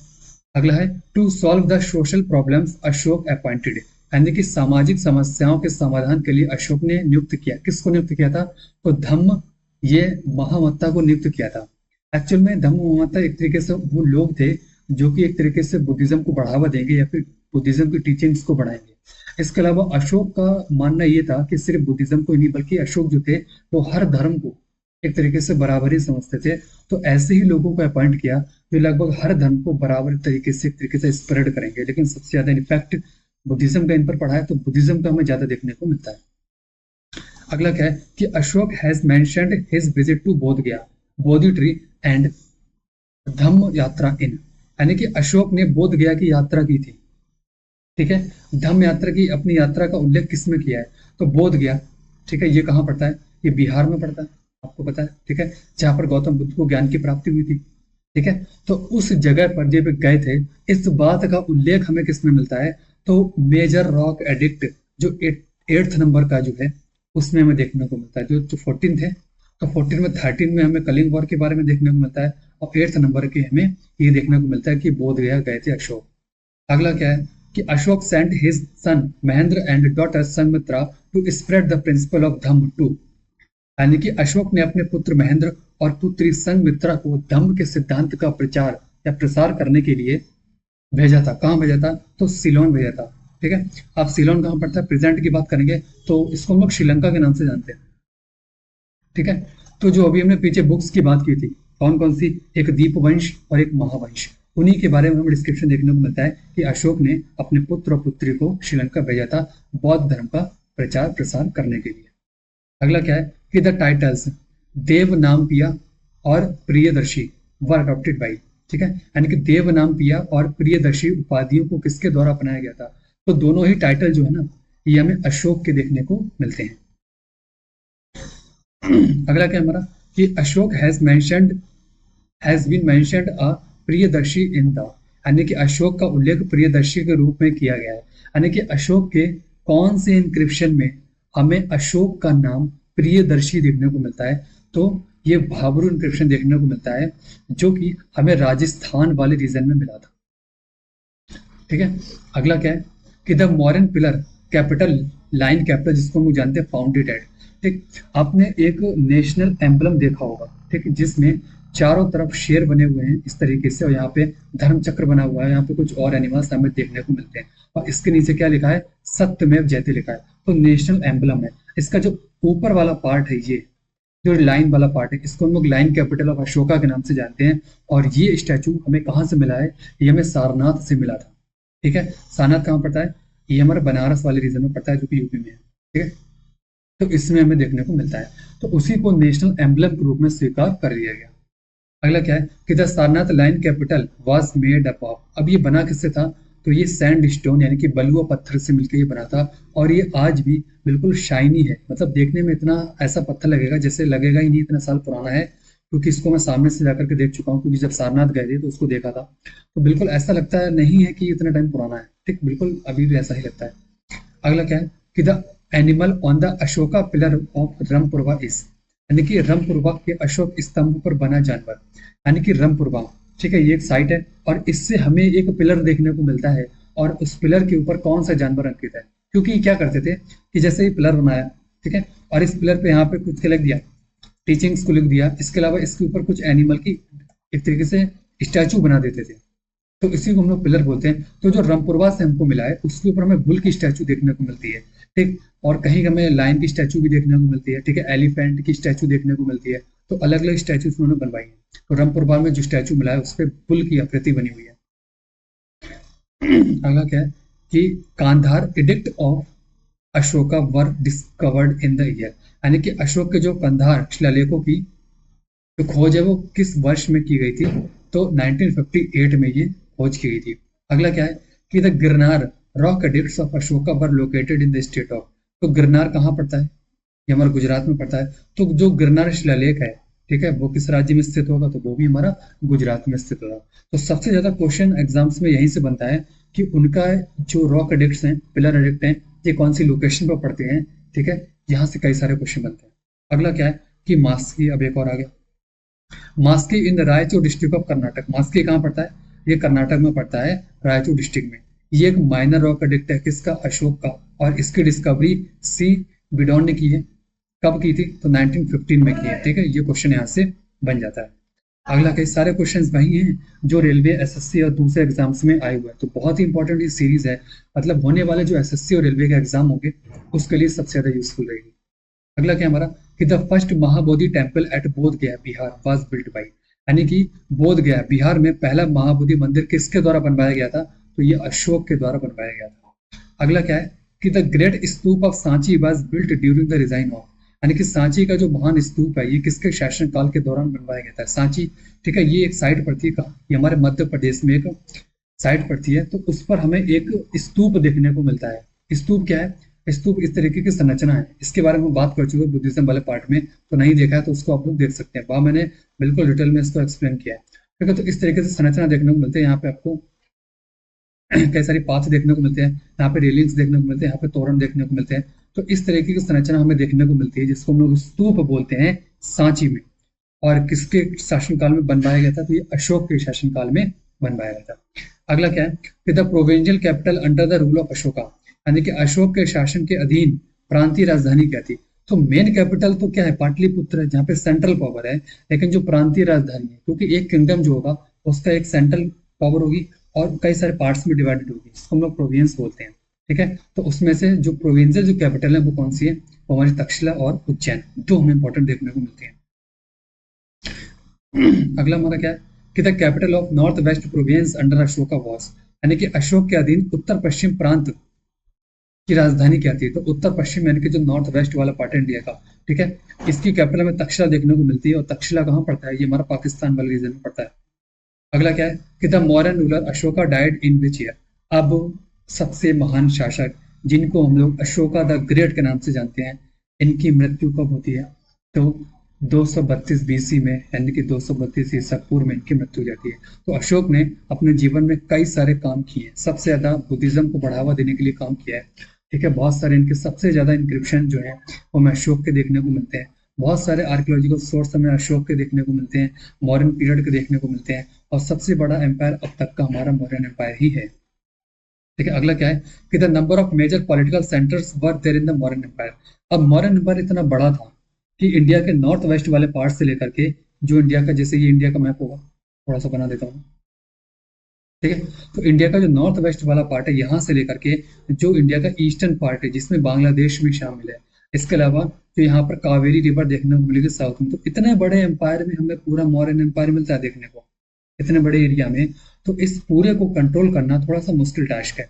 अगला है to solve the social problems Ashok appointed, यानी कि सामाजिक समस्याओं के समाधान के लिए अशोक ने नियुक्त किया। किसको नियुक्त किया था, तो धम्म ये महामत्ता को नियुक्त किया था। एक्चुअल में धम्म महामत्ता एक तरीके से वो लोग थे जो कि एक तरीके से बुद्धिज्म को बढ़ावा देंगे या फिर बुद्धिज्म की टीचिंग्स को बढ़ाएंगे। इसके अलावा अशोक का मानना ये था कि सिर्फ बुद्धिज्म को ही नहीं, बल्कि अशोक जो थे वो हर धर्म को एक तरीके से बराबर ही समझते थे। तो ऐसे ही लोगों को अपॉइंट किया जो लगभग हर धर्म को बराबर तरीके से एक तरीके से स्प्रेड करेंगे। लेकिन सबसे ज्यादा इम्पैक्ट बुद्धिज्म का इन पर पड़ा है, तो बुद्धिज्म का हमें ज्यादा देखने को मिलता है। अगला क्या है कि Ashok has mentioned his visit to Bodh Gaya, Bodhi tree and धम्म यात्रा इन, यानी कि अशोक ने बोध गया की यात्रा की थी, ठीक है। धम्म यात्रा की अपनी यात्रा का उल्लेख किसमें किया है, तो बोध गया, ठीक है। ये कहाँ पड़ता है, ये बिहार में पड़ता है, आपको पता है, ठीक है, जहां पर गौतम बुद्ध को ज्ञान की प्राप्ति हुई थी, ठीक है। तो उस जगह पर जब वे गए थे, इस बात का उल्लेख हमें किसमें मिलता है, तो मेजर रॉक एडिक्ट जो 8th नंबर का जो है उसमें हमें देखने को मिलता है। जो 14 थे, तो 14 में 13 में हमें कलिंग वॉर के बारे में देखने को मिलता है, और 8th नंबर के हमें ये देखने को मिलता है कि बोध गया गए थे अशोक। अगला क्या है कि Ashoka sent his son Mahendra and daughter Sanghamitra to spread the principle of dhamma to, यानी कि अशोक ने अपने पुत्र महेंद्र और पुत्री संमित्रा को धम्म के सिद्धांत का प्रचार या प्रसार करने के लिए भेजा था। कहाँ भेजा था, तो सिलोन भेजा था, ठीक है। आप सिलोन कहाँ पड़ता है, प्रेजेंट की बात करेंगे तो इसको हम लोग श्रीलंका के नाम से जानते हैं, ठीक है। तो जो अभी हमने पीछे बुक्स की बात की थी, कौन कौन सी, एक दीपवंश और एक महावंश, उन्हीं के बारे में हमें डिस्क्रिप्शन देखने को मिलता है कि अशोक ने अपने पुत्र और पुत्री को श्रीलंका भेजा था बौद्ध धर्म का प्रचार प्रसार करने के लिए। अगला क्या है कि द टाइटल्स देव नाम पिया और प्रियदर्शी वर अडॉप्टेड बाई, ठीक है, यानी कि देव नाम पिया और प्रियदर्शी उपाधियों को किसके द्वारा अपनाया गया था, तो दोनों ही टाइटल जो है ना ये हमें अशोक के देखने को मिलते हैं। अगला क्या हमारा कि Ashok has been mentioned a Priyadarshi in the, यानी कि अशोक का उल्लेख प्रियदर्शी के रूप में किया गया है। यानी कि अशोक के कौन से इंक्रिप्शन में हमें अशोक का नाम प्रियदर्शी देखने को मिलता है, तो ये भाबरू इंक्रिप्शन देखने को मिलता है जो कि हमें राजस्थान वाले रीजन में मिला था, ठीक है। अगला क्या है कि the modern pillar capital line capital, जिसको हम लोग जानते हैं फाउंडेड एट, ठीक। आपने एक नेशनल एम्बलम देखा होगा, ठीक, जिसमें चारों तरफ शेर बने हुए हैं इस तरीके से, और यहाँ पे धर्म चक्र बना हुआ है, यहाँ पे कुछ और एनिमल्स हमें देखने को मिलते हैं, और इसके नीचे क्या लिखा है, सत्यमेव जयते लिखा है। तो नेशनल एम्बलम है। इसका जो ऊपर वाला पार्ट है, ये जो लाइन वाला पार्ट है, इसको हम लोग लाइन कैपिटल ऑफ अशोका के नाम से जानते हैं। और ये स्टैचू हमें कहाँ से मिला है, ये हमें सारनाथ से मिला था। ठीक है, सारनाथ कहाँ पड़ता है, ये हमारे बनारस वाले रीजन में पड़ता है, जो कि यूपी में है। ठीक है, तो इसमें हमें देखने को मिलता है। तो उसी को नेशनल एम्बलम के रूप में स्वीकार कर लिया गया। अगला क्या है कि the Sarnath line capital was made up of, अब ये बना किससे था, तो ये सैंड स्टोन यानी कि बलुआ पत्थर से मिलकर ये बना था। और ये आज भी बिल्कुल शाइनी है, मतलब देखने में इतना ऐसा पत्थर लगेगा जैसे लगेगा ही नहीं इतना साल पुराना है, क्योंकि इसको मैं सामने से जाकर के देख चुका हूँ, क्योंकि जब सारनाथ गए थे तो उसको देखा था, तो बिल्कुल ऐसा लगता है नहीं है कि इतना टाइम पुराना है। ठीक, बिल्कुल अभी भी ऐसा ही लगता है। अगला क्या है कि the animal on the Ashoka pillar of Rampurwa is, यानी कि रमपुरवा के अशोक स्तंभ पर बना जानवर, यानी कि रमपुरवा। ठीक है, ये एक साइट है और इससे हमें एक पिलर देखने को मिलता है, और उस पिलर के ऊपर कौन सा जानवर अंकित है, क्योंकि क्या करते थे कि जैसे ही पिलर बनाया, ठीक है, और इस पिलर पे यहाँ पे कुछ लिख दिया, टीचिंग्स को लिख दिया, इसके अलावा इसके ऊपर कुछ एनिमल की एक तरीके से स्टैचू बना देते थे, तो इसी को हम लोग पिलर बोलते हैं। तो जो रामपुरवा से हमको मिला है उसके ऊपर हमें बुल की स्टैचू देखने को मिलती है। ठीक, और कहीं हमें लाइन की स्टैचू भी देखने को मिलती है। ठीक है, एलिफेंट की स्टैचू देखने को मिलती है। तो अलग अलग स्टैचूज उन्होंने बनवाई है। तो रामपुरवा में जो स्टैचू मिला है उस पर बुल की आकृति बनी हुई है। अगला क्या है कि Kandahar edict of Ashoka were discovered in the year, यानी कि अशोक के जो कंधार शिलालेखों की जो खोज है वो किस वर्ष में की गई थी, तो 1958 में ये खोज की गई थी। अगला क्या है कि the Girnar rock edicts of Ashoka were located in the state of, तो गिरनार कहाँ पड़ता है, ये हमारा गुजरात में पड़ता है। तो जो गिरनार शिलालेख है, ठीक है, वो किस राज्य में स्थित होगा, तो वो भी हमारा गुजरात में स्थित होगा। तो सबसे ज्यादा क्वेश्चन एग्जाम्स में यहीं से बनता है कि उनका जो रॉक एडिक्ट्स हैं, पिलर एडिक्ट हैं, ये कौन सी लोकेशन पर पड़ते हैं। ठीक है, यहाँ से कई सारे क्वेश्चन बनते हैं। अगला क्या है कि मास्की, अब एक और आ गया, Maski in the Raichur district of Karnataka. Maski कहाँ पड़ता है, ये कर्नाटक में पड़ता है, रायचूर डिस्ट्रिक्ट में। ये एक माइनर रॉक एडिक्ट है किसका, अशोक का, और इसकी डिस्कवरी सी बिडॉन ने की है। कब की थी, तो 1915 में की है। ठीक है, ये क्वेश्चन यहाँ से बन जाता है। अगला कई सारे क्वेश्चंस वही हैं जो रेलवे, एसएससी और दूसरे एग्जाम्स में आए हुए हैं। तो बहुत ही इंपॉर्टेंट ये सीरीज है, मतलब होने वाले जो एसएससी और रेलवे के एग्जाम होंगे उसके लिए सबसे ज्यादा यूजफुल रहेगी। अगला क्या हमारा कि the first Mahabodhi temple at बोध गया बिहार वाज बिल्ट बाई, यानी कि बोध गया बिहार में पहला महाबोधि मंदिर किसके द्वारा बनवाया गया था, तो ये अशोक के द्वारा बनवाया गया था। अगला क्या है कि the great stupa of Sanchi was built during the resign of, यानी कि सांची का जो महान स्तूप है ये किसके शासनकाल के दौरान बनवाया गया था, सांची। ठीक है, ये एक साइट पड़ती है कहाँ, ये हमारे मध्य प्रदेश में एक साइट पड़ती है। तो उस पर हमें एक स्तूप देखने को मिलता है। स्तूप क्या है, स्तूप इस तरीके की संरचना है, इसके बारे में बात कर चुके हैं बुद्धिज्म वाले पार्ट में, तो नहीं देखा है तो उसको आप लोग देख सकते हैं, वहां मैंने बिल्कुल डिटेल में इसको एक्सप्लेन किया है। ठीक है, तो इस तरीके से संरचना देखने को मिलते हैं। यहाँ पे आपको कई सारी पाथ देखने को मिलते हैं, यहाँ पे रेलिंग्स देखने को मिलते हैं, यहाँ पे तोरण देखने को मिलते हैं। तो इस तरीके की संरचना हमें देखने को मिलती है जिसको हम लोग स्तूप बोलते हैं सांची में। और किसके शासनकाल में बनवाया गया था, तो ये अशोक के शासनकाल में बनवाया गया था। अगला क्या है कि the provincial capital under the rule of Ashoka, यानी कि अशोक के शासन के अधीन प्रांतीय राजधानी क्या थी, तो मेन कैपिटल तो क्या है, पाटलिपुत्र है, जहाँ पे सेंट्रल पावर है। लेकिन जो प्रांतीय राजधानी है, क्योंकि एक किंगडम जो होगा उसका एक सेंट्रल पावर होगी और कई सारे पार्ट्स में डिवाइडेड होगी, जिसको हम लोग प्रोविंस बोलते हैं। ठीक है, तो उसमें से जो प्रोविंशियल जो कैपिटल है वो कौन सी है, वो हमारी तक्षशिला और उज्जैन, दो हमें इंपॉर्टेंट देखने को मिलती है। अगला हमारा क्या है कि the capital of north west province under Ashoka was, यानी कि अशोक के अधीन उत्तर पश्चिम प्रांत की राजधानी क्या थी, तो उत्तर पश्चिम यानी कि जो नॉर्थ वेस्ट वाला पार्ट इंडिया का। ठीक है, इसकी कैपिटल में तक्षशिला देखने को मिलती है, और तक्षशिला कहाँ पड़ता है, ये हमारा पाकिस्तान वाले रीजन में पड़ता है। अगला क्या है कि the modern ruler Ashoka died in which year, अब सबसे महान शासक जिनको हम लोग अशोका द ग्रेट के नाम से जानते हैं, इनकी मृत्यु कब होती है, तो 232 बीसी में, यानी कि 232 ईसा पूर्व में इनकी मृत्यु हो जाती है। तो अशोक ने अपने जीवन में कई सारे काम किए, सबसे ज्यादा बुद्धिज्म को बढ़ावा देने के लिए काम किया है। ठीक है, बहुत सारे इनके सबसे ज्यादा इंक्रिप्शन जो है वो हमें अशोक के देखने को मिलते हैं। बहुत सारे आर्कियोलॉजिकल सोर्स हमें अशोक के देखने को मिलते हैं, मॉडर्न पीरियड के देखने को मिलते हैं, और सबसे बड़ा एम्पायर अब तक का हमारा मौर्यन एम्पायर ही है। ठीक है, अगला क्या है कि the number of major political centres were there in the Mauryan empire. अब मौर्यन एम्पायर इतना बड़ा था कि इंडिया के नॉर्थ वेस्ट वाले पार्ट से लेकर के जो इंडिया का, जैसे ये इंडिया का मैप होगा, थोड़ा सा बना देता हूँ, ठीक है। तो इंडिया का जो नॉर्थ वेस्ट वाला पार्ट है, यहाँ से लेकर के जो इंडिया का ईस्टर्न पार्ट है जिसमें बांग्लादेश भी शामिल है, इसके अलावा जो यहाँ पर कावेरी रिवर देखने को मिलेगी साउथ में, तो इतने बड़े एम्पायर में हमें पूरा मौर्यन एम्पायर मिलता है देखने को, इतने बड़े एरिया में। तो इस पूरे को कंट्रोल करना थोड़ा सा मुश्किल टास्क है,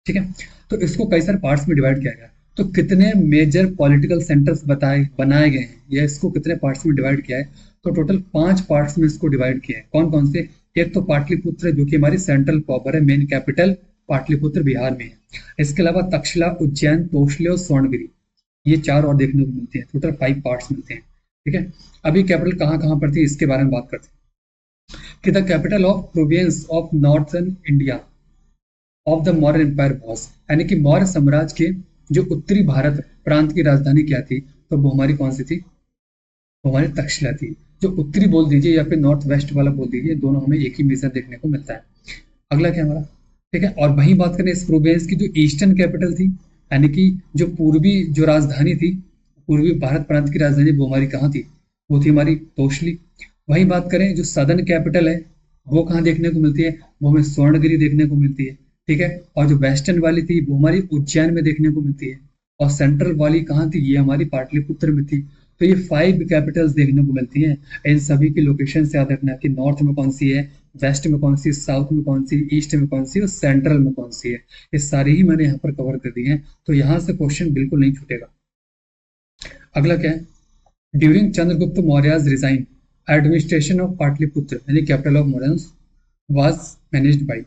ठीक है। तो इसको कई सारे पार्ट्स में डिवाइड किया गया। तो कितने मेजर पॉलिटिकल सेंटर्स बनाए गए हैं, या इसको कितने पार्ट्स में डिवाइड किया है, तो टोटल 5 पार्ट्स में इसको डिवाइड किया है। कौन कौन से? एक तो पाटलिपुत्र जो कि हमारी सेंट्रल पावर है, मेन कैपिटल पाटलिपुत्र बिहार में है। इसके अलावा तक्षशिला, उज्जैन, तोशले और स्वर्णगिरी, ये 4 और देखने को मिलते हैं। टोटल 5 पार्ट्स मिलते हैं, ठीक है। अभी कैपिटल कहाँ कहाँ पड़ती है इसके बारे में बात करते हैं कि the capital of province of northern India of the Maurya empire was, यानी कि मौर्य साम्राज्य के जो उत्तरी भारत प्रांत की राजधानी क्या थी, तो वो हमारी कौन सी थी? वो हमारी तक्षशिला थी। जो उत्तरी बोल दीजिए या फिर नॉर्थ वेस्ट वाला बोल दीजिए, दोनों हमें एक ही मेजर देखने को मिलता है। अगला क्या हमारा, ठीक है। और वहीं बात करें इस प्रोविंस की, जो ईस्टर्न कैपिटल थी, यानी कि जो पूर्वी जो राजधानी थी, पूर्वी भारत प्रांत की राजधानी, वो हमारी कहाँ थी? वो थी हमारी तोशली। वहीं बात करें जो सदर्न कैपिटल है, वो कहाँ देखने को मिलती है? वो हमें स्वर्णगिरी देखने को मिलती है, ठीक है। और जो वेस्टर्न वाली थी वो हमारी उज्जैन में देखने को मिलती है, और सेंट्रल वाली कहाँ थी? ये हमारी पाटलिपुत्र में थी। तो ये 5 कैपिटल्स देखने को मिलती हैं। इन सभी की लोकेशन से याद रखना कि नॉर्थ में कौन सी है, वेस्ट में कौन सी, साउथ में कौन सी, ईस्ट में कौन सी और सेंट्रल में कौन सी है। ये सारी ही मैंने यहाँ पर कवर कर दी हैं, तो यहाँ से क्वेश्चन बिल्कुल नहीं छूटेगा। अगला क्या है? During Chandragupta Maurya's reign administration of Pataliputra यानी capital of Maurya was managed by,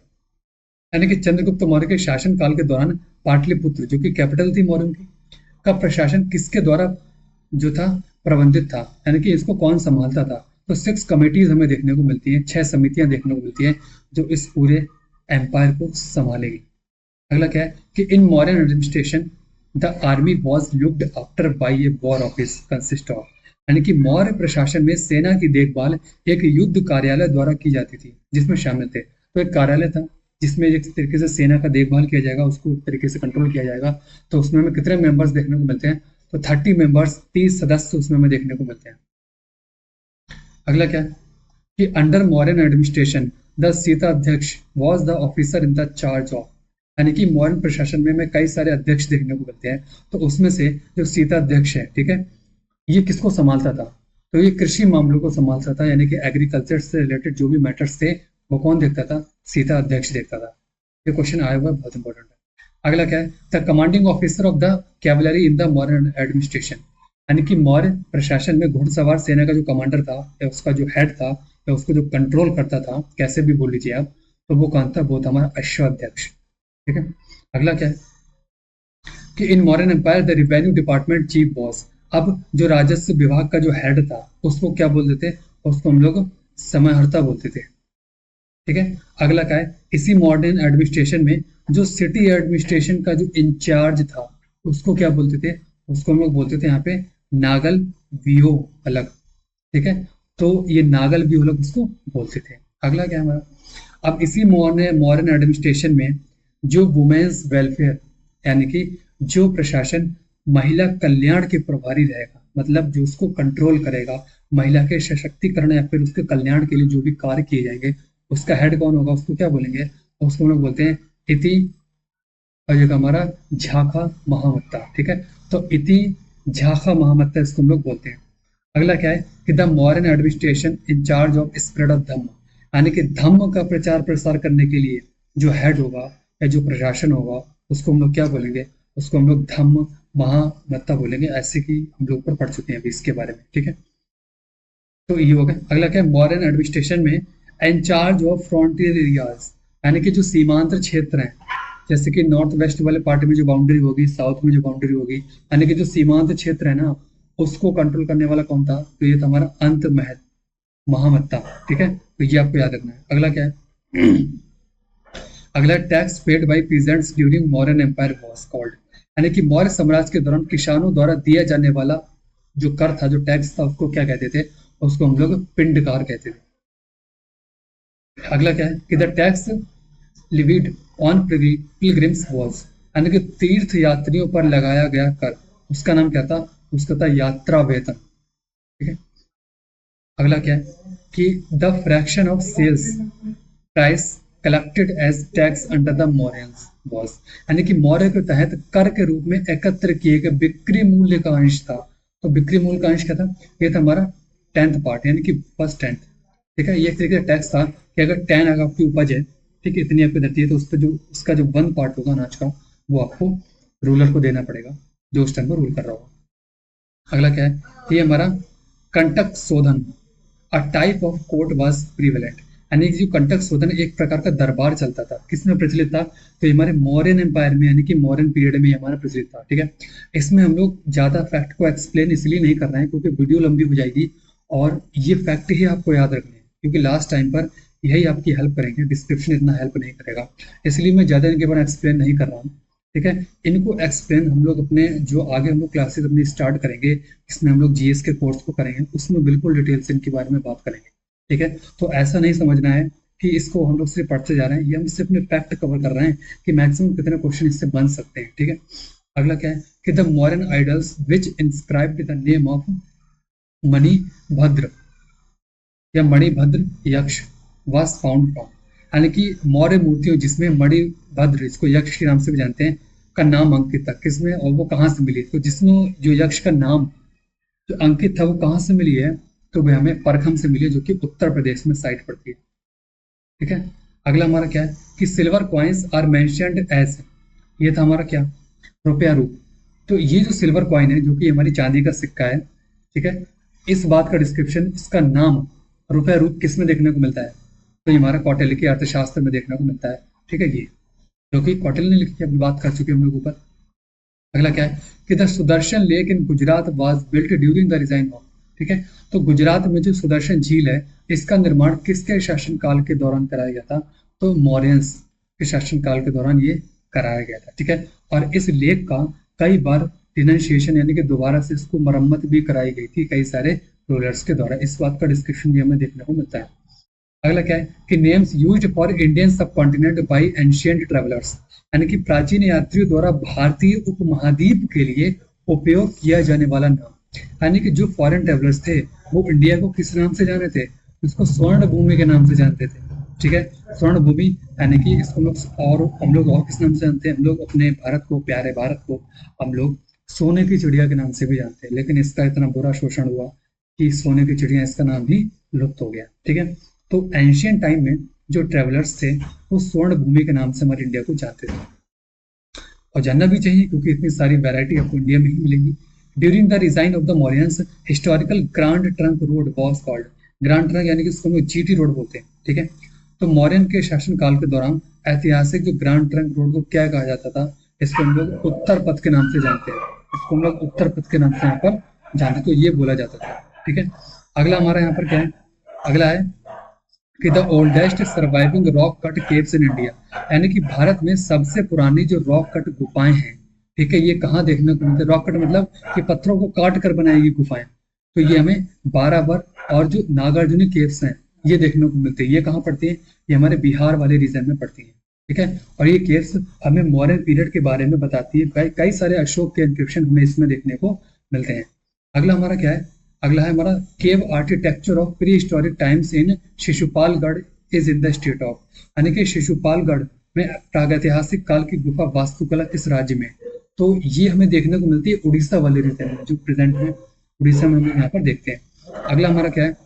यानी कि चंद्रगुप्त मौर्य के शासन काल के दौरान पाटलिपुत्र जो कि कैपिटल थी मौर्यों की, का प्रशासन किसके द्वारा जो था प्रबंधित था, यानी कि इसको कौन संभालता था? तो 6 कमिटीज हमें देखने को मिलती हैं, 6 समितियां देखने को मिलती हैं जो इस पूरे एम्पायर को संभालेगी। अगला क्या है कि in modern administration the army was looked after by a war office consist of, यानी कि मौर्य प्रशासन में सेना की देखभाल एक युद्ध कार्यालय द्वारा की जाती थी जिसमें शामिल थे। तो एक कार्यालय था जिसमें एक तरीके से सेना का देखभाल किया जाएगा, उसको एक तरीके से कंट्रोल किया जाएगा। तो उसमें हमें कितने मेंबर्स देखने को मिलते हैं? तो 30 मेंबर्स, 30 सदस्य उसमें हमें देखने को मिलते हैं। अगला क्या है कि under Mauryan administration the Sita Adhyaksha was the officer in the charge of, यानी कि मॉडर्न प्रशासन में हमें कई सारे अध्यक्ष देखने को मिलते हैं। तो उसमें से जो सीता अध्यक्ष है, ठीक है, ये किसको संभालता था? तो ये कृषि मामलों को संभालता था, यानी कि एग्रीकल्चर से रिलेटेड जो भी मैटर्स थे वो कौन देखता था? सीता अध्यक्ष देखता था। ये क्वेश्चन आया हुआ है, बहुत इंपॉर्टेंट है। अगला क्या है? The commanding officer of the cavalry in the Mauryan administration, यानी कि मौर्य प्रशासन में घुड़सवार सेना का जो कमांडर था या उसका जो हेड था या उसको जो कंट्रोल करता था, कैसे भी बोल लीजिए आप, तो वो कौन था? वो था हमारा अश्वाध्यक्ष, ठीक है। अगला क्या है कि in modern empire the revenue department chief boss, अब जो राजस्व विभाग का जो हेड था उसको क्या बोलते थे? उसको हम लोग समाहर्ता बोलते थे, ठीक है। अगला क्या है? इसी मॉडर्न एडमिनिस्ट्रेशन में जो सिटी एडमिनिस्ट्रेशन का जो इंचार्ज था उसको क्या बोलते थे? उसको हम लोग बोलते थे यहाँ पे नागल वियो अलग, ठीक है। तो ये नागल वियो अलग उसको बोलते थे। अगला क्या है हमारा? अब इसी मॉडर्न एडमिनिस्ट्रेशन में जो वुमेन्स वेलफेयर, यानी कि जो प्रशासन महिला कल्याण के प्रभारी रहेगा, मतलब जो उसको कंट्रोल करेगा, महिला के सशक्तिकरण या फिर उसके कल्याण के लिए जो भी कार्य किए जाएंगे, उसका हेड कौन होगा? उसको क्या बोलेंगे? उसको हम लोग बोलते हैं इति, और जो हमारा झाखा महामत्ता, ठीक है। तो इति झाखा महामत्ता इसको हम लोग बोलते हैं। अगला क्या है कि the Mauryan administration in charge of spread of dhamma, यानी कि धम्म का प्रचार प्रसार करने के लिए जो हेड होगा या जो प्रशासन होगा उसको हम लोग क्या बोलेंगे? उसको हम लोग धम्म महामत्ता बोलेंगे, ऐसे कि हम लोग ऊपर पढ़ चुके हैं अभी इसके बारे में, ठीक है। तो ये हो गया। अगला क्या है? मॉडर्न एडमिनिस्ट्रेशन में इंचार्ज ऑफ फ्रंटियर एरियाज, यानी कि जो सीमांत क्षेत्र हैं, जैसे कि नॉर्थ वेस्ट वाले पार्ट में जो बाउंड्री होगी, साउथ में जो बाउंड्री होगी, यानी कि जो सीमांत क्षेत्र है ना, उसको कंट्रोल करने वाला कौन था? तो ये था हमारा अंत महामत्ता, ठीक है। तो ये आपको याद रखना है। अगला क्या है? अगला tax paid by peasants during modern empire was called, यानी कि मौर्य साम्राज्य के दौरान किसानों द्वारा दिया जाने वाला जो कर था, जो टैक्स था, उसको क्या कहते थे? उसको हम लोग पिंडकार कहते थे। अगला क्या है कि the tax levied on pilgrims was, यानी कि तीर्थ यात्रियों पर लगाया गया कर, उसका नाम क्या था? उसका था यात्रा वेतन, ठीक है। अगला क्या है कि the fraction of sales price collected as tax under the Mauryans was, यानी कि मौर्य के तहत कर के रूप में एकत्र किए गए बिक्री मूल्य का अंश था। तो बिक्री मूल्य का अंश क्या था? ये था हमारा 10th पार्ट, यानी कि फर्स्ट 10th। ठीक है, ये एक तरीके का टैक्स था कि अगर 10 अगर आपकी उपज है, ठीक है, इतनी आपकी धरती है, तो उस पर जो उसका जो 1 पार्ट होगा अनाज का, वो आपको रूलर को देना पड़ेगा, जो उस टाइम पर रूल कर रहा होगा। अगला क्या है? ये हमारा कंटक शोधन, a type of court was prevalent, यानी कि जो कंटक शोधन एक प्रकार का दरबार चलता था, किसमें प्रचलित था? तो ये हमारे मौर्यन एम्पायर में, यानी कि मौर्यन पीरियड में हमारा प्रचलित था। ठीक है, इसमें हम लोग ज्यादा फैक्ट को एक्सप्लेन इसलिए नहीं कर रहे हैं क्योंकि वीडियो लंबी हो जाएगी, और ये फैक्ट ही आपको याद रखने हैं क्योंकि लास्ट टाइम पर यही आपकी हेल्प करेंगे, डिस्क्रिप्शन इतना हेल्प नहीं करेगा, इसलिए मैं ज्यादा इनके बारे में एक्सप्लेन नहीं कर रहा हूँ। ठीक है, इनको एक्सप्लेन हम लोग अपने जो आगे हम लोग क्लासेस अपनी स्टार्ट करेंगे, इसमें हम लोग जीएस के कोर्स को करेंगे, उसमें बिल्कुल डिटेल से इनके बारे में बात करेंगे। ठीक है, तो ऐसा नहीं समझना है कि इसको हम लोग सिर्फ पढ़ते जा रहे हैं, ये हम सिर्फ अपने फैक्ट कवर कर रहे हैं कि मैक्सिमम कितने क्वेश्चन इससे बन सकते हैं। ठीक है, अगला क्या है कि the modern idols which inscribed the name of Manibhadra या मणिभद्र यक्ष वाज फाउंड फ्रॉम, यानी कि मौर्य मूर्तियों जिसमें मणिभद्र, इसको यक्ष के नाम से भी जानते हैं, का नाम अंकित था, किसमें और वो कहाँ से मिली? तो जिसमें जो यक्ष का नाम जो अंकित था वो कहाँ से मिली है? तो वह हमें परखम से मिली है, जो कि उत्तर प्रदेश में साइट पड़ती है। ठीक है, अगला हमारा क्या है कि silver coins are mentioned as, ये था हमारा क्या? रुपया रूप। तो ये जो सिल्वर कॉइन है, जो कि हमारी चांदी का सिक्का है, ठीक है, इस बात का डिस्क्रिप्शन, इसका नाम रुपया रूप किस में देखने को मिलता है? तो ये हमारा कौटिल्य के अर्थशास्त्र में देखने को मिलता है। ठीक है, ये जो कि कौटिल्य ने लिखी, अपनी बात कर चुके हम लोग ऊपर। अगला क्या है कि the Sudarshan lake in Gujarat was built during the design of, ठीक है, तो गुजरात में जो सुदर्शन झील है, इसका निर्माण किसके शासन काल के दौरान कराया गया था? तो मौर्यंस के शासन काल के दौरान ये कराया गया था। ठीक है, और इस लेक का कई बार रिनंसिएशन, यानी कि दोबारा से इसको मरम्मत भी कराई गई थी कई सारे रूलर्स के द्वारा, इस बात का डिस्क्रिप्शन भी हमें देखने को मिलता है। अगला क्या है कि नेम्स यूज्ड फॉर इंडियन सब कॉन्टिनेंट बाई एंशियंट ट्रेवलर्स, यानी कि प्राचीन यात्रियों द्वारा भारतीय उपमहाद्वीप के लिए उपयोग किया जाने वाला नाम, यानी कि जो फॉरेन ट्रेवलर्स थे वो इंडिया को किस नाम से जाने थे? उसको स्वर्ण भूमि के नाम से जानते थे। ठीक है, स्वर्ण भूमि, यानी कि इसको लोग, और हम लोग और किस नाम से जानते हैं? हम लोग अपने भारत को, प्यारे भारत को हम लोग सोने की चिड़िया के नाम से भी जानते हैं, लेकिन इसका इतना बुरा शोषण हुआ कि सोने की चिड़िया इसका नाम ही लुप्त हो गया। ठीक है, तो एंशियंट टाइम में जो ट्रेवलर्स थे वो स्वर्ण भूमि के नाम से हमारे इंडिया को जानते थे, और जानना भी चाहिए क्योंकि इतनी सारी वैरायटी आपको इंडिया में ही मिलेगी। During the design of the Mauryans historical grand trunk road was called, grand trunk यानी कि इसको हम जीटी रोड बोलते हैं। ठीक है, तो मौर्यन के शासन काल के दौरान ऐतिहासिक जो ग्रांड ट्रंक रोड को क्या कहा जाता था? इसको हम लोग उत्तर पथ के नाम से जानते हैं, इसको हम लोग उत्तर पथ के नाम से यहाँ पर जानते, तो ये बोला जाता था। ठीक है, अगला हमारा यहाँ पर क्या है? अगला है कि the oldest surviving rock cut caves in India, यानी कि भारत में सबसे पुरानी जो रॉक कट गुफाएं हैं, ठीक है, ये कहाँ देखने को मिलते हैं? रॉक कट मतलब कि पत्थरों को काट कर बनाई गई गुफाएं, तो ये हमें बाराबर और जो नागार्जुनी केव्स हैं ये देखने को मिलते हैं। ये कहाँ पड़ती है? ये हमारे बिहार वाले रीजन में पड़ती है। ठीक है, और ये केव्स हमें मौर्यन पीरियड के बारे में बताती है, कई सारे अशोक के इंस्क्रिप्शन हमें इसमें देखने को मिलते हैं। अगला हमारा क्या है? अगला है हमारा cave architecture of prehistoric times in Sishupalgarh is in the state of, यानी कि शिशुपालगढ़ में प्रागैतिहासिक काल की गुफा वास्तुकला किस राज्य में? तो ये हमें देखने को मिलती है उड़ीसा वाले रीजन में, जो प्रेजेंट में उड़ीसा में हम लोग यहाँ पर देखते हैं। अगला हमारा क्या है?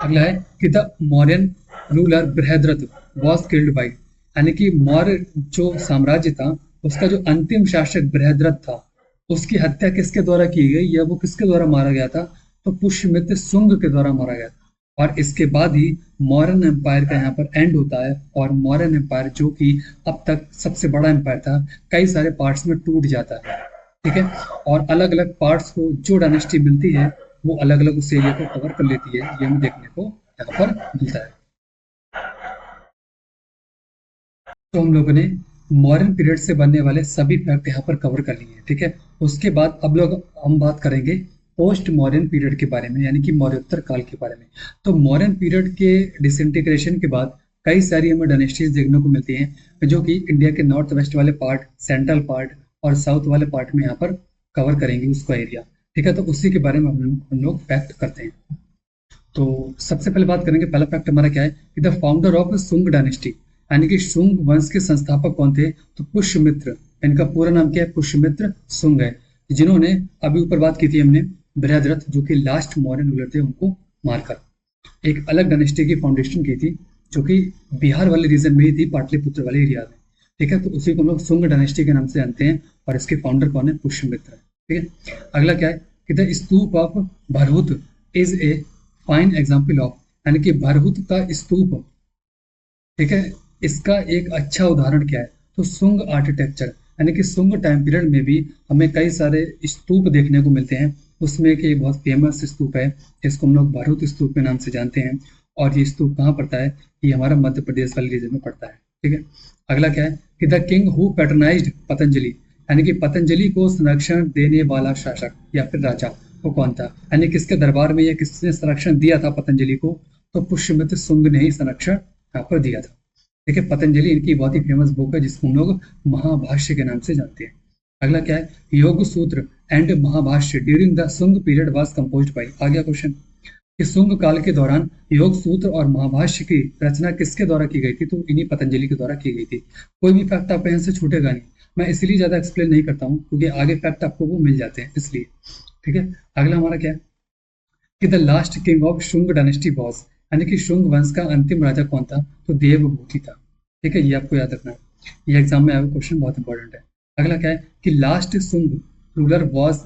अगला है कि the Mauryan ruler Brihadratha was killed by, यानी कि मौर्य जो साम्राज्य था उसका जो अंतिम शासक बृहद्रथ था, उसकी हत्या किसके द्वारा की गई या वो किसके द्वारा मारा गया था? तो पुष्यमित्र शुंग के द्वारा मारा गया था। और इसके बाद ही मौर्यन एम्पायर का यहाँ पर एंड होता है, और मौर्यन एम्पायर जो कि अब तक सबसे बड़ा एम्पायर था, कई सारे पार्ट्स में टूट जाता है। ठीक है, और अलग अलग पार्ट्स को जो डायनेस्टी मिलती है वो अलग अलग उस एरिया को कवर कर लेती है, ये हमें देखने को यहाँ पर मिलता है। तो हम लोगों ने मॉडर्न पीरियड से बनने वाले सभी फैक्ट यहाँ पर कवर कर लिए हैं। ठीक है, उसके बाद अब लोग हम बात करेंगे पोस्ट मॉडर्न पीरियड के बारे में, यानी कि मौर्योत्तर काल के बारे में। तो मॉडर्न पीरियड के डिसइंटीग्रेशन के बाद कई सारी हमें डायनेस्टीज देखने को मिलती हैं, जो कि इंडिया के नॉर्थ वेस्ट वाले पार्ट, सेंट्रल पार्ट और साउथ वाले पार्ट में यहाँ पर कवर करेंगे उसका एरिया। ठीक है, तो उसी के बारे में हम लोग फैक्ट करते हैं। तो सबसे पहले बात करेंगे, पहला फैक्ट हमारा क्या है कि द फाउंडर ऑफ सुंग डायनेस्टी, यानी कि शुंग वंश के संस्थापक कौन थे, तो पुष्यमित्र। इनका पूरा नाम क्या है, पुष्यमित्र शुंग है, जिन्होंने अभी ऊपर बात की थी हमने बृहद्रथ जो कि लास्ट मौर्यन रूलर थे उनको मारकर एक अलग डायनेस्टी की फाउंडेशन की थी, जो कि बिहार वाले रीजन में ही थी, पाटलिपुत्र वाले एरिया में। ठीक है, तो उसी को हम लोग शुंग डायनेस्टी के नाम से जानते हैं, और इसके फाउंडर कौन है, पुष्यमित्र। ठीक है, अगला क्या है कि the stupa of Bharhut is a fine example of, यानी कि भरहुत का स्तूप, ठीक है, इसका एक अच्छा उदाहरण क्या है, तो शुंग आर्किटेक्चर, यानी कि शुंग टाइम पीरियड में भी हमें कई सारे स्तूप देखने को मिलते हैं। उसमें कि बहुत फेमस स्तूप है जिसको हम लोग भरहुत स्तूप के नाम से जानते हैं, और ये स्तूप कहाँ पड़ता है, ये हमारा मध्य प्रदेश वाले रीजन में पड़ता है। ठीक है, अगला क्या है कि द किंग हु पैटर्नाइज्ड पतंजलि, यानी कि पतंजलि को संरक्षण देने वाला शासक या फिर राजा वो कौन था, यानी किसके दरबार में या किसने संरक्षण दिया था पतंजलि को, तो पुष्यमित्र शुंग ने ही संरक्षण यहाँ पर दिया था। ठीक है, पतंजलि इनकी बहुत ही फेमस बुक है जिसको हम लोग महाभाष्य के नाम से जानते हैं। अगला क्या है, Yoga Sutra and Mahabhashya during the Shunga period was composed by, आ गया क्वेश्चन कि शुंग काल के दौरान योग सूत्र और महाभाष्य की रचना किसके द्वारा की गई थी, तो इन्हीं पतंजलि के द्वारा की गई थी। कोई भी फैक्ट आपको यहाँ से छूटेगा नहीं, मैं इसलिए ज्यादा एक्सप्लेन नहीं करता हूँ क्योंकि आगे फैक्ट आपको वो मिल जाते हैं इसलिए। ठीक है, अगला हमारा क्या है कि the last king of Shunga dynasty was, यानी कि शुंग वंश का अंतिम राजा कौन था, तो देवभूति था। ठीक है, ये आपको याद रखना है, ये एग्जाम में आया क्वेश्चन बहुत इंपॉर्टेंट है। अगला क्या है कि last Shunga ruler was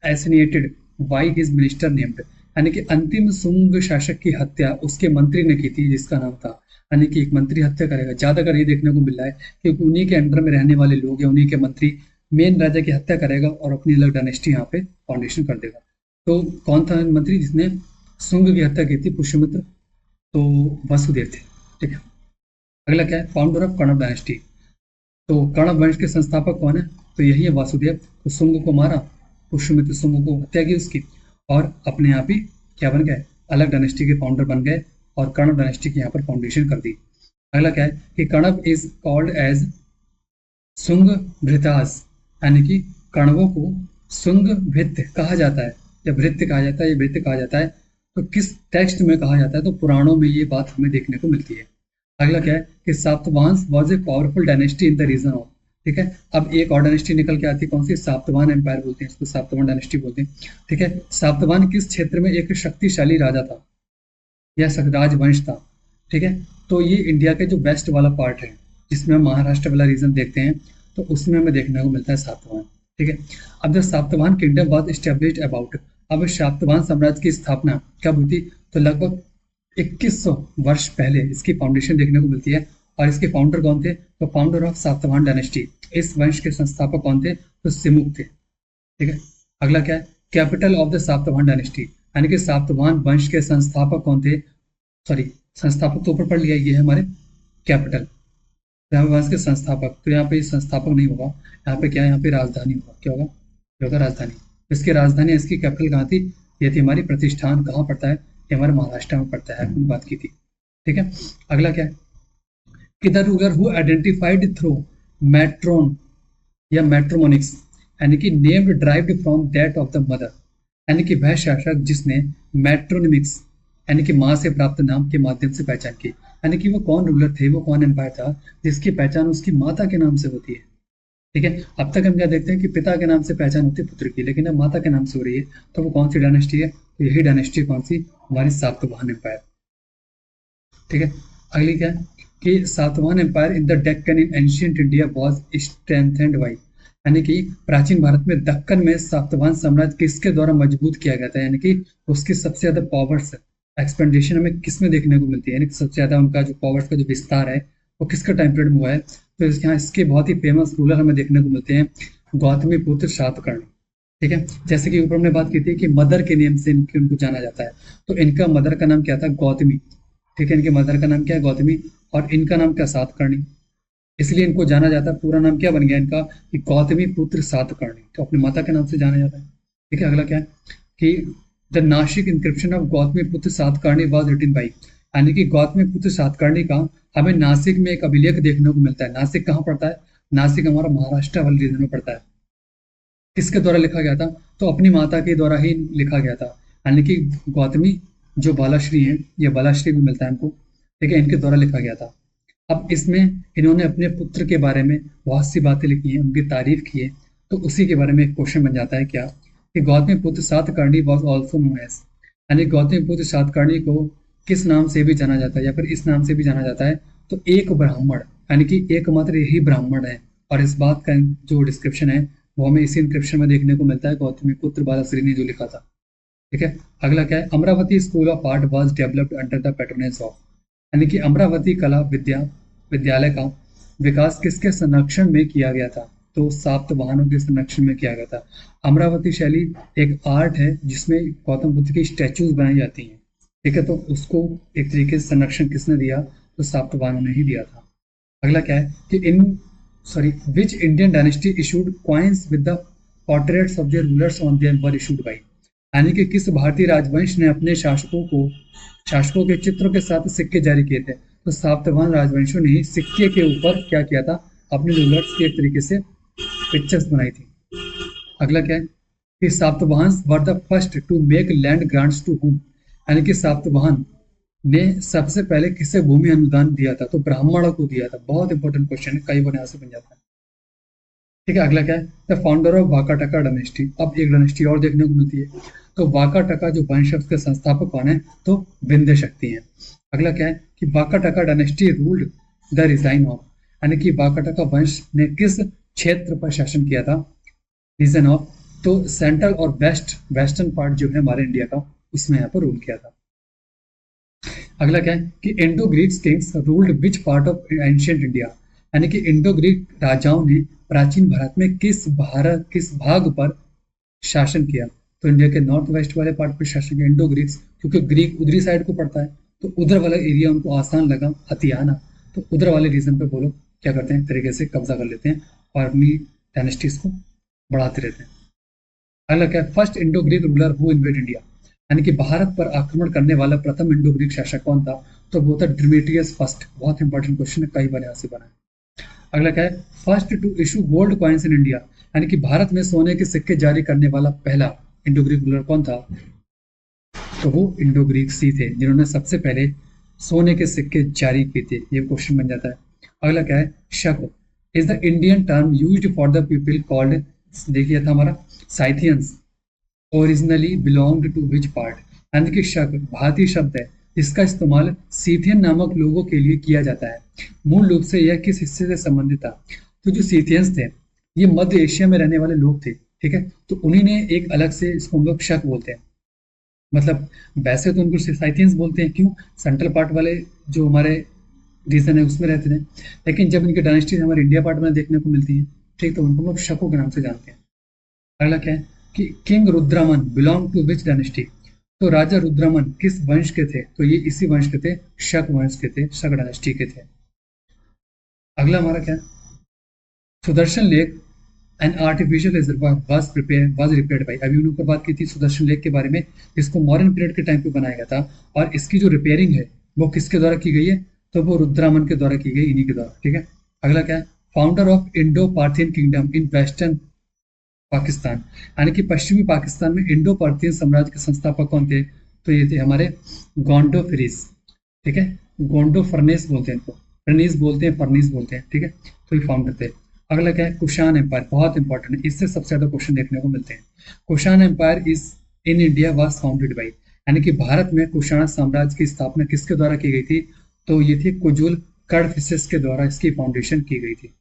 assassinated by his minister named, यानी कि अंतिम शुंग शासक की हत्या उसके मंत्री ने की थी जिसका नाम था, यानी कि एक मंत्री हत्या करेगा, ज्यादातर ये देखने को मिल रहा है क्योंकि उन्हीं के अंडर में रहने वाले लोग या उन्हीं के मंत्री मेन राजा की हत्या करेगा और अपनी अलग डायनेस्टी यहाँ पे फाउंडेशन कर देगा। तो कौन था मंत्री जिसने शुंग की हत्या की थी, पुष्यमित्र, तो वसुदेव थे। ठीक है, अगला क्या है, फाउंडर ऑफ कणव डायनेस्टी, तो कणव वंश के संस्थापक कौन है, तो यही है वासुदेव। तो शुंग को मारा, पुष्यमित्र शुंग को हत्या की उसकी, और अपने आप ही क्या बन गए, अलग डायनेस्टी के फाउंडर बन गए और कणव डायनेस्टी की यहाँ पर फाउंडेशन कर दी। अगला क्या है कि कणव इज कॉल्ड एज शुंग भृतास, यानी कि कणवों को शुंग भृत्य कहा जाता है या भृत्य कहा जाता है या भृत्य कहा जाता है, तो किस टेक्स्ट में कहा जाता है, तो पुराणों में ये बात हमें देखने को मिलती है। अगला क्या है कि Satavahana was a powerful dynasty in the region of, ठीक है, अब एक और डायनेस्टी निकल के आती है, कौन सी, सातवाहन एम्पायर बोलते हैं इसको, सातवाहन डायनेस्टी बोलते हैं। ठीक है, सातवाहन किस क्षेत्र में एक शक्तिशाली राजा था या राजवंश था। ठीक है, तो ये इंडिया के जो वेस्ट वाला पार्ट है जिसमें हम महाराष्ट्र वाला रीजन देखते हैं, तो उसमें हमें देखने को मिलता है सातवाहन। ठीक है, अब the Satavahana kingdom was established about, अब सातवाहन साम्राज्य की स्थापना कब हुई थी, तो लगभग 2100 वर्ष पहले इसकी फाउंडेशन देखने को मिलती है। और इसके फाउंडर कौन थे, तो फाउंडर ऑफ सातवाहन डायनेस्टी, इस वंश के संस्थापक कौन थे, तो सिमुक थे। ठीक है, अगला क्या है, capital of the Satavahana dynasty, यानी कि सातवाहन वंश के संस्थापक कौन थे, सॉरी संस्थापक तो ऊपर पढ़ लिया, ये है हमारे कैपिटल, यहाँ पे वंश के संस्थापक, तो यहाँ पे संस्थापक नहीं होगा, यहाँ पे क्या है, यहाँ पे राजधानी होगा, क्या होगा, ये होगा राजधानी। इसकी राजधानी, इसकी कैपिटल कहाँ थी, ये थी हमारी प्रतिष्ठान, कहाँ पड़ता है, ये हमारे महाराष्ट्र में पड़ता है, हमने बात की थी। ठीक है, अगला क्या है कि the ruler who identified through matron या मैट्रोमोनिक्स, यानी कि named derived from that of the mother, यानी कि वह शासक जिसने मैट्रोनिमिक्स यानी कि माँ से प्राप्त नाम के माध्यम से पहचान की, यानी कि वो कौन रूलर थे, वो कौन एम्पायर था जिसकी पहचान उसकी माता के नाम से होती है। ठीक है, अब तक हम क्या देखते हैं कि पिता के नाम से पहचान होती है पुत्र की, लेकिन अब माता के नाम से हो रही है, तो वो कौन सी डायनेस्टी है, तो यही डायनेस्टी कौन सी, हमारी सातवाहन एम्पायर। ठीक है, अगली क्या है कि Satavahana empire in the Deccan in ancient India was strengthened by, यानी कि प्राचीन भारत में दक्कन में सातवाहन साम्राज्य किसके द्वारा मजबूत किया गया था, यानी कि उसकी सबसे ज्यादा पावर्स एक्सपेंडेशन हमें किसमें देखने को मिलती है, यानी कि सबसे ज्यादा उनका जो पावर्स का जो विस्तार है वो किसका टाइम पीरियड में हुआ है, तो यहाँ इसके बहुत ही फेमस रूलर हमें देखने को मिलते हैं गौतमी पुत्र सातकर्णी। ठीक है, जैसे कि ऊपर हमने बात की थी कि मदर के नेम से उनको जाना जाता है, तो इनका मदर का नाम क्या था, गौतमी। ठीक है, इनके मदर का नाम क्या है, गौतमी, और इनका नाम क्या, सातकर्णी, इसलिए इनको जाना जाता है, पूरा नाम क्या बन गया इनका कि गौतमी पुत्र सातकर्णी, तो अपनी माता के नाम से जाना जाता है। ठीक है, अगला क्या है कि the Nashik inscription of Gautamiputra Satakarni was written by, यानी कि गौतमी पुत्र सातकर्णी का हमें नासिक में एक अभिलेख देखने को मिलता है। नासिक कहाँ पड़ता है, नासिक हमारा महाराष्ट्र वाले रीजन में पड़ता है। किसके द्वारा लिखा गया था, तो अपनी माता के द्वारा ही लिखा गया था, यानी कि गौतमी जो बालाश्री हैं, ये बालाश्री भी मिलता है हमको, ठीक है, इनके द्वारा लिखा गया था। अब इसमें इन्होंने अपने पुत्र के बारे में बहुत सी बातें लिखी हैं, उनकी तारीफ की है। तो उसी के बारे में एक क्वेश्चन बन जाता है क्या, कि Gautamiputra Satakarni was also known as, यानी गौतमीपुत्र सातकर्णी को किस नाम से भी जाना जाता है या फिर इस नाम से भी जाना जाता है, तो एक ब्राह्मण, यानी कि एकमात्र यही ब्राह्मण है। और इस बात का जो डिस्क्रिप्शन है वो हमें इसी इंक्रिप्शन में देखने को मिलता है, गौतमीपुत्र बालाश्री ने जो लिखा था। ठीक है, अगला क्या है, Amravati school of art was developed under the patronage of, यानी कि अमरावती कला विद्यालय का विकास किसके संरक्षण में किया गया था, तो सातवाहनों के संरक्षण में किया गया था। अमरावती शैली एक आर्ट है जिसमें गौतम बुद्ध की स्टैचूज बनाई जाती हैं, ठीक है, तो उसको एक तरीके से संरक्षण किसने दिया, तो सातवाहनों ने ही दिया था। अगला क्या है कि which Indian dynasty issued coins with the portraits of their rulers on them were issued by, यानी कि किस भारतीय राजवंश ने अपने शासकों के चित्रों के साथ सिक्के जारी किए थे, तो सातवाहन राजवंशों ने ही सिक्के के ऊपर क्या किया था, अपने रूलर्स की एक तरीके से पिक्चर्स बनाई थी। अगला क्या है कि Satavahana were the first to make land grants to whom, यानी कि सातवाहन ने सबसे पहले किसे भूमि अनुदान दिया था, तो ब्राह्मणों को दिया था। बहुत इंपॉर्टेंट क्वेश्चन है, कई बार यहाँ से बन जाता है। ठीक है, अगला क्या है, the founder of Vakataka dynasty. अब एक डायनेस्टी और देखने को मिलती है, तो वाकाटका जो वंश है उसके संस्थापक कौन है, तो विंध्य शक्ति है। अगला क्या है कि Vakataka dynasty ruled the region of, यानी कि वाकाटका वंश ने किस क्षेत्र पर शासन किया था, रीजन ऑफ, तो सेंट्रल और वेस्टर्न पार्ट जो है हमारे इंडिया का, उसमें यहाँ पर रूल किया था। अगला क्या है कि Indo Greek Kings ruled which part of ancient India, यानी कि इंडो ग्रीक राजाओं ने प्राचीन भारत में किस भाग पर शासन किया, तो इंडिया के नॉर्थ वेस्ट वाले पार्ट पर शासन किया इंडो ग्रीक्स, क्योंकि ग्रीक उधरी साइड को पड़ता है, तो उधर वाला एरिया उनको आसान लगा हथियाना, तो उधर वाले रीजन पे वो लोग क्या करते हैं, तरीके से कब्जा कर लेते हैं और अपनी डायनेस्टीज को बढ़ाते रहते हैं। अगला क्या है, first Indo Greek ruler who invade India, यानी कि भारत पर आक्रमण करने वाला प्रथम इंडो ग्रीक शासक कौन था, तो वो था डिमेट्रियस फर्स्ट। बहुत इंपॉर्टेंट क्वेश्चन है, कई बार यहाँ से बना है। अगला क्या है, first to issue gold coins in India, यानी कि भारत में सोने के सिक्के जारी करने वाला पहला इंडो ग्रीक रूलर कौन था, तो वो इंडो ग्रीक सी थे जिन्होंने सबसे पहले सोने के सिक्के जारी किए थे। ये क्वेश्चन बन जाता है। अगला क्या है, Shaka is the Indian term used for the people called, देखिए था हमारा Scythians, originally belonged to which part, यानी कि शक भारतीय शब्द है इसका इस्तेमाल सीथियन नामक लोगों के लिए किया जाता है। मूल रूप से यह किस हिस्से से संबंधित था, तो जो सीथियंस थे ये मध्य एशिया में रहने वाले लोग थे, ठीक है, तो उन्हीं ने एक अलग से, इसको हम लोग शक बोलते हैं। मतलब वैसे तो उनको साइथियंस बोलते हैं, क्यों, सेंट्रल पार्ट वाले जो हमारे रीजन है उसमें रहते थे, लेकिन जब इनकी डायनेस्टी हमारे इंडिया पार्ट में देखने को मिलती है, ठीक, तो उनको हम लोग शकों के नाम से जानते हैं। अगला क्या है कि king Rudraman belong to which dynasty, तो राजा रुद्रमन किस वंश के थे, तो ये इसी वंश के थे, शक वंश के थे, शक डायनेस्टी के थे। अगला हमारा क्या है, Sudarshan lake an artificial reservoir was repaired bye, अभी उन्होंने बात की थी सुदर्शन लेक के बारे में, इसको मॉडर्न पीरियड के टाइम पे बनाया गया था, और इसकी जो रिपेयरिंग है वो किसके द्वारा की गई है, तो वो रुद्रमन के द्वारा की गई, इन्हीं के द्वारा। ठीक है, अगला क्या है, founder of Indo Parthian kingdom in western Pakistan, यानी कि पश्चिमी पाकिस्तान में इंडो पार्थियन साम्राज्य के संस्थापक कौन थे, तो ये थे हमारे गोंडो फिरिस। ठीक है, गोंडो फर्नेस बोलते हैं इनको, फर्नीस बोलते हैं, फर्नीस बोलते हैं, ठीक है, तो ये फाउंडर थे। अगला क्या है, कुषाण एम्पायर, बहुत इंपॉर्टेंट है, इससे सबसे ज्यादा क्वेश्चन देखने को मिलते हैं। Kushan empire is in India was founded by, यानी कि भारत में कुषाण साम्राज्य की स्थापना किसके द्वारा की गई थी, तो ये थी कुजुल कडफिसेस के द्वारा इसकी फाउंडेशन की गई थी।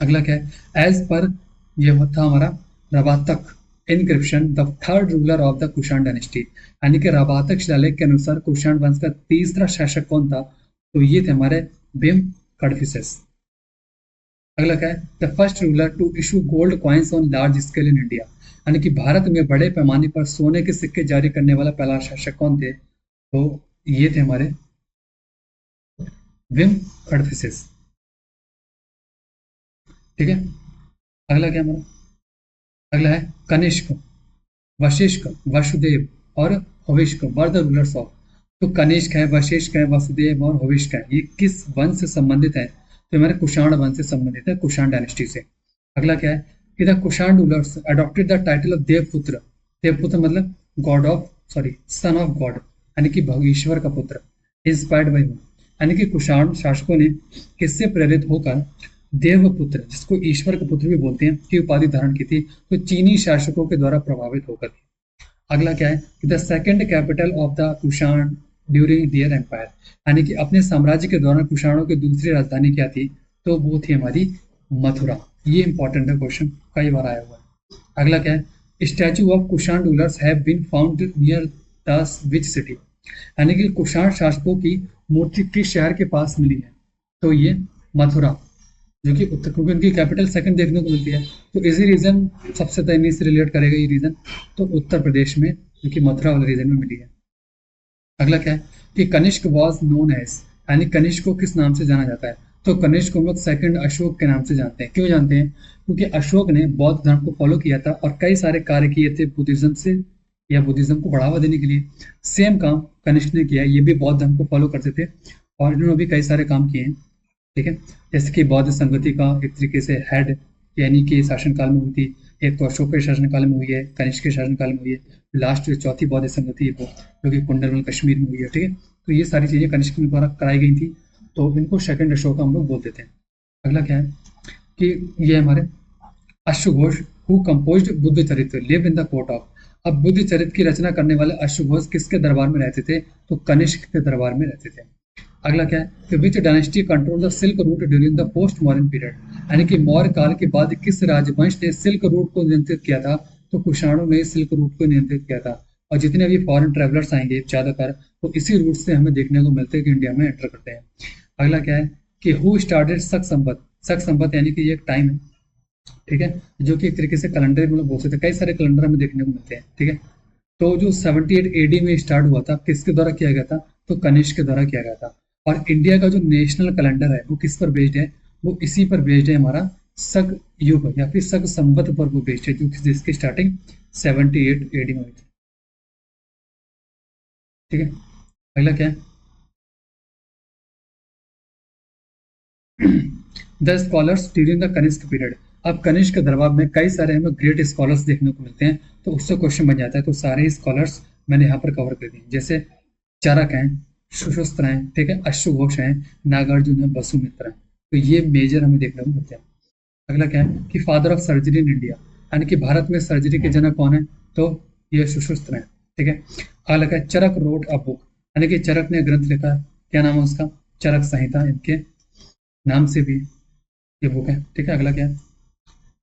अगला क्या है, एज पर ये था हमारा Rabatak inscription the third ruler of the Kushan dynasty, यानी कि रवातक शिलालेख के अनुसार कुषाण वंश का तीसरा शासक कौन था, तो ये थे हमारे बिम कडफिसेस। अगला क्या है, the first ruler to issue gold coins on large scale in India, यानी कि भारत में बड़े पैमाने पर सोने के सिक्के जारी करने वाला पहला शासक कौन थे, तो ये थे हमारे विम कडफिसेस। ठीक है, अगला क्या हमारा, अगला है कनिष्क, वशिष्ठ, वसुदेव और हविष्क वर द रूलर्स ऑफ, तो कनिष्क है, वशिष्ठ है, वसुदेव और हविष्क है, ये किस वंश से संबंधित है, तो हमारे कुषाण वंश से संबंधित है, कुषाण डायनेस्टी से। अगला क्या है कि the Kushan rulers adopted the title of Devaputra, Devaputra मतलब god of, sorry son of god, यानी कि ईश्वर का पुत्र, इंस्पायर्ड बाय हूम, यानी कि कुषाण शासकों ने किससे प्रेरित होकर देवपुत्र, जिसको ईश्वर का पुत्र भी बोलते हैं, की उपाधि धारण की थी, तो चीनी शासकों के द्वारा प्रभावित होकर थी। अगला क्या है कि the second capital of the Kushan during their empire, यानी कि अपने साम्राज्य के दौरान कुषाणों की दूसरी राजधानी क्या थी, तो वो थी हमारी मथुरा। ये इंपॉर्टेंट है, क्वेश्चन कई बार आया हुआ है। अगला क्या है, statue of Kushan rulers have been found near the which city, यानी कि कुषाण शासकों की मूर्ति किस शहर के पास मिली है, तो ये मथुरा, जो कि उत्तर, क्योंकि उनकी कैपिटल सेकंड देखने को मिलती है, तो इसी रीजन सबसे इन्हीं से रिलेट करेगा ये रीजन, तो उत्तर प्रदेश में, जो कि मथुरा वाले रीजन में मिली है। अगला क्या है कि कनिष्क वॉज नोन एज, यानी कनिष्क को किस नाम से जाना जाता है, तो कनिष्क को हम लोग सेकंड अशोक के नाम से जानते हैं। क्यों जानते हैं, क्योंकि अशोक ने बौद्ध धर्म को फॉलो किया था और कई सारे कार्य किए थे बुद्धिज्म से, या बुद्धिज्म को बढ़ावा देने के लिए। सेम काम कनिष्क ने किया, ये भी बौद्ध धर्म को फॉलो करते थे और इन्होंने भी कई सारे काम किए हैं। ठीक है, जैसे कि बौद्ध संगति का एक तरीके से हेड, यानी कि शासनकाल में हुई थी, एक तो अशोक के शासनकाल में हुई है, कनिष्क के शासनकाल में हुई है, लास्ट जो चौथी बौद्ध संगति है वो, जो कि कुंडलवल कश्मीर में हुई है। ठीक है, तो ये सारी चीजें कनिष्क के द्वारा कराई गई थी, तो इनको सेकंड अशोक हम लोग बोलते थे। अगला क्या है कि ये हमारे अश्वघोष हु कंपोज्ड बुद्ध चरित्र live in the court of, अब बुद्ध चरित्र की रचना करने वाले अश्वघोष किसके दरबार में रहते थे, तो कनिष्क के दरबार में रहते थे। अगला क्या है, विच dynasty control the silk route during the post Mauryan period, यानी कि मौर्य काल के बाद किस राजवंश ने सिल्क रूट को नियंत्रित किया था, तो कुषाणों ने सिल्क रूट को नियंत्रित किया था। और जितने भी फॉरेन ट्रेवलर्स आएंगे ज्यादातर, तो इसी रूट से हमें देखने को मिलते हैं कि इंडिया में एंटर करते हैं। अगला क्या है कि हु स्टार्टेड शक संवत, शक संवत यानी कि ये एक टाइम है, ठीक है, जो कि एक तरीके से कैलेंडर में लोग बोल सकते हैं, कई सारे कैलेंडर हमें देखने को मिलते हैं। ठीक है, तो जो 78 एडी में स्टार्ट हुआ था, किसके द्वारा किया गया था, तो कनिष्क के द्वारा किया गया था। और इंडिया का जो नेशनल कैलेंडर है वो किस पर बेस्ड है, वो इसी पर बेस्ड है, हमारा शक युग या फिर शक संवत पर वो बेस्ड है, जो जिसकी स्टार्टिंग 78 एडी में हुई थी। ठीक है, अगला क्या है, the scholars during the Kanishka period, अब कनिष्क के दरबार में कई सारे हमें ग्रेट स्कॉलर्स देखने को मिलते हैं, तो उससे क्वेश्चन बन जाता है। तो सारे स्कॉलर्स मैंने यहाँ पर कवर कर दिए, जैसे चरक हैं, सुशस्त्र हैं, ठीक है, अश्वघोष हैं, नागार्जुन है, वसुमित्र हैं, तो ये मेजर हमें देखने को मिलते हैं। अगला क्या है कि father of surgery in India, यानी कि भारत में सर्जरी के जनक कौन है, तो ये सुशस्त्र हैं। ठीक है, अगला क्या है, चरक रोड अ बुक, यानी कि चरक ने ग्रंथ लिखा, क्या नाम है उसका, चरक संहिता, इनके नाम से भी ये बुक है। ठीक है, अगला क्या है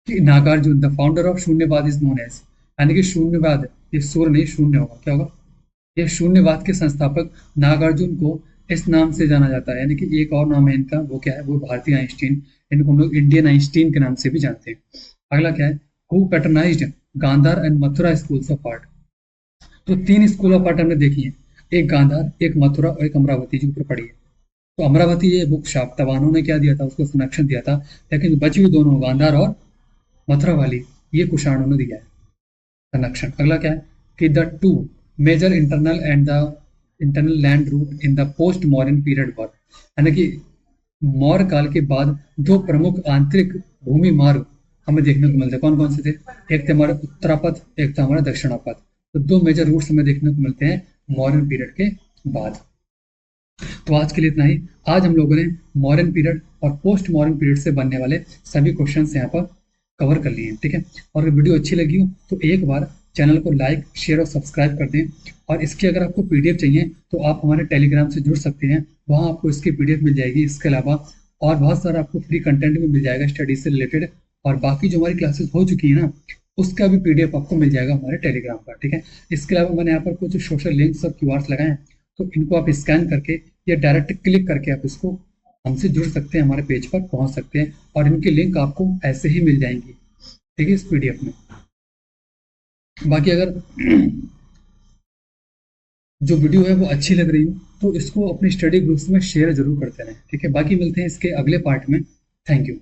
कि Nagarjuna the founder of Shunyavada is known as, यानी कि शून्यवाद, ये सूर्य नहीं शून्य होगा, क्या होगा, ये शून्यवाद के संस्थापक नागार्जुन को इस नाम से जाना जाता है, यानी कि एक और नाम है इनका, वो क्या है, वो भारतीय आइंस्टीन, इनको हम लोग इंडियन आइंस्टीन के नाम से भी जानते हैं। अगला क्या है, who patronized Gandhara and Mathura schools of art, तो तीन स्कूल ऑफ आर्ट हमने देखी है, एक गांधार, एक मथुरा और एक अमरावती, जो ऊपर पड़ी है। तो अमरावती ये बुक शाक्तवाहनों ने क्या दिया था, उसको संरक्षण दिया था, लेकिन बची हुई दोनों गांधार और मथुरा वाली, ये कुषाणों ने दिया है संरक्षण। अगला क्या है कि the two major internal land route in the post Mauryan period were, यानी कि मौर्य काल के बाद दो प्रमुख आंतरिक भूमि मार्ग हमें देखने को मिलते हैं। कौन कौन से थे, एक थे हमारे उत्तरापथ, एक था हमारा दक्षिणापथ, तो दो मेजर रूट्स हमें देखने को मिलते हैं मॉडर्न पीरियड के बाद। तो आज के लिए इतना ही। आज हम लोगों ने मॉडर्न पीरियड और पोस्ट मॉडर्न पीरियड से बनने वाले सभी क्वेश्चंस यहाँ पर कवर कर लिए हैं। ठीक है, और अगर वीडियो अच्छी लगी हो तो एक बार चैनल को लाइक, शेयर और सब्सक्राइब कर दें। और इसकी अगर आपको पीडीएफ चाहिए तो आप हमारे टेलीग्राम से जुड़ सकते हैं, वहाँ आपको इसकी पीडीएफ मिल जाएगी। इसके अलावा और बहुत सारा आपको फ्री कंटेंट भी मिल जाएगा स्टडी से रिलेटेड, और बाकी जो हमारी क्लासेस हो चुकी है ना, उसका भी पीडीएफ आपको मिल जाएगा हमारे टेलीग्राम पर। ठीक है, इसके अलावा मैंने यहाँ पर कुछ सोशल लिंक्स और क्यूआर्स लगाए हैं, तो इनको आप स्कैन करके या डायरेक्ट क्लिक करके आप इसको हमसे जुड़ सकते हैं, हमारे पेज पर पहुंच सकते हैं, और इनकी लिंक आपको ऐसे ही मिल जाएंगी। ठीक है, इस पीडीएफ में। बाकी अगर जो वीडियो है वो अच्छी लग रही हो तो इसको अपने स्टडी ग्रुप्स में शेयर जरूर करते रहें। ठीक है, बाकी मिलते हैं इसके अगले पार्ट में। Thank you.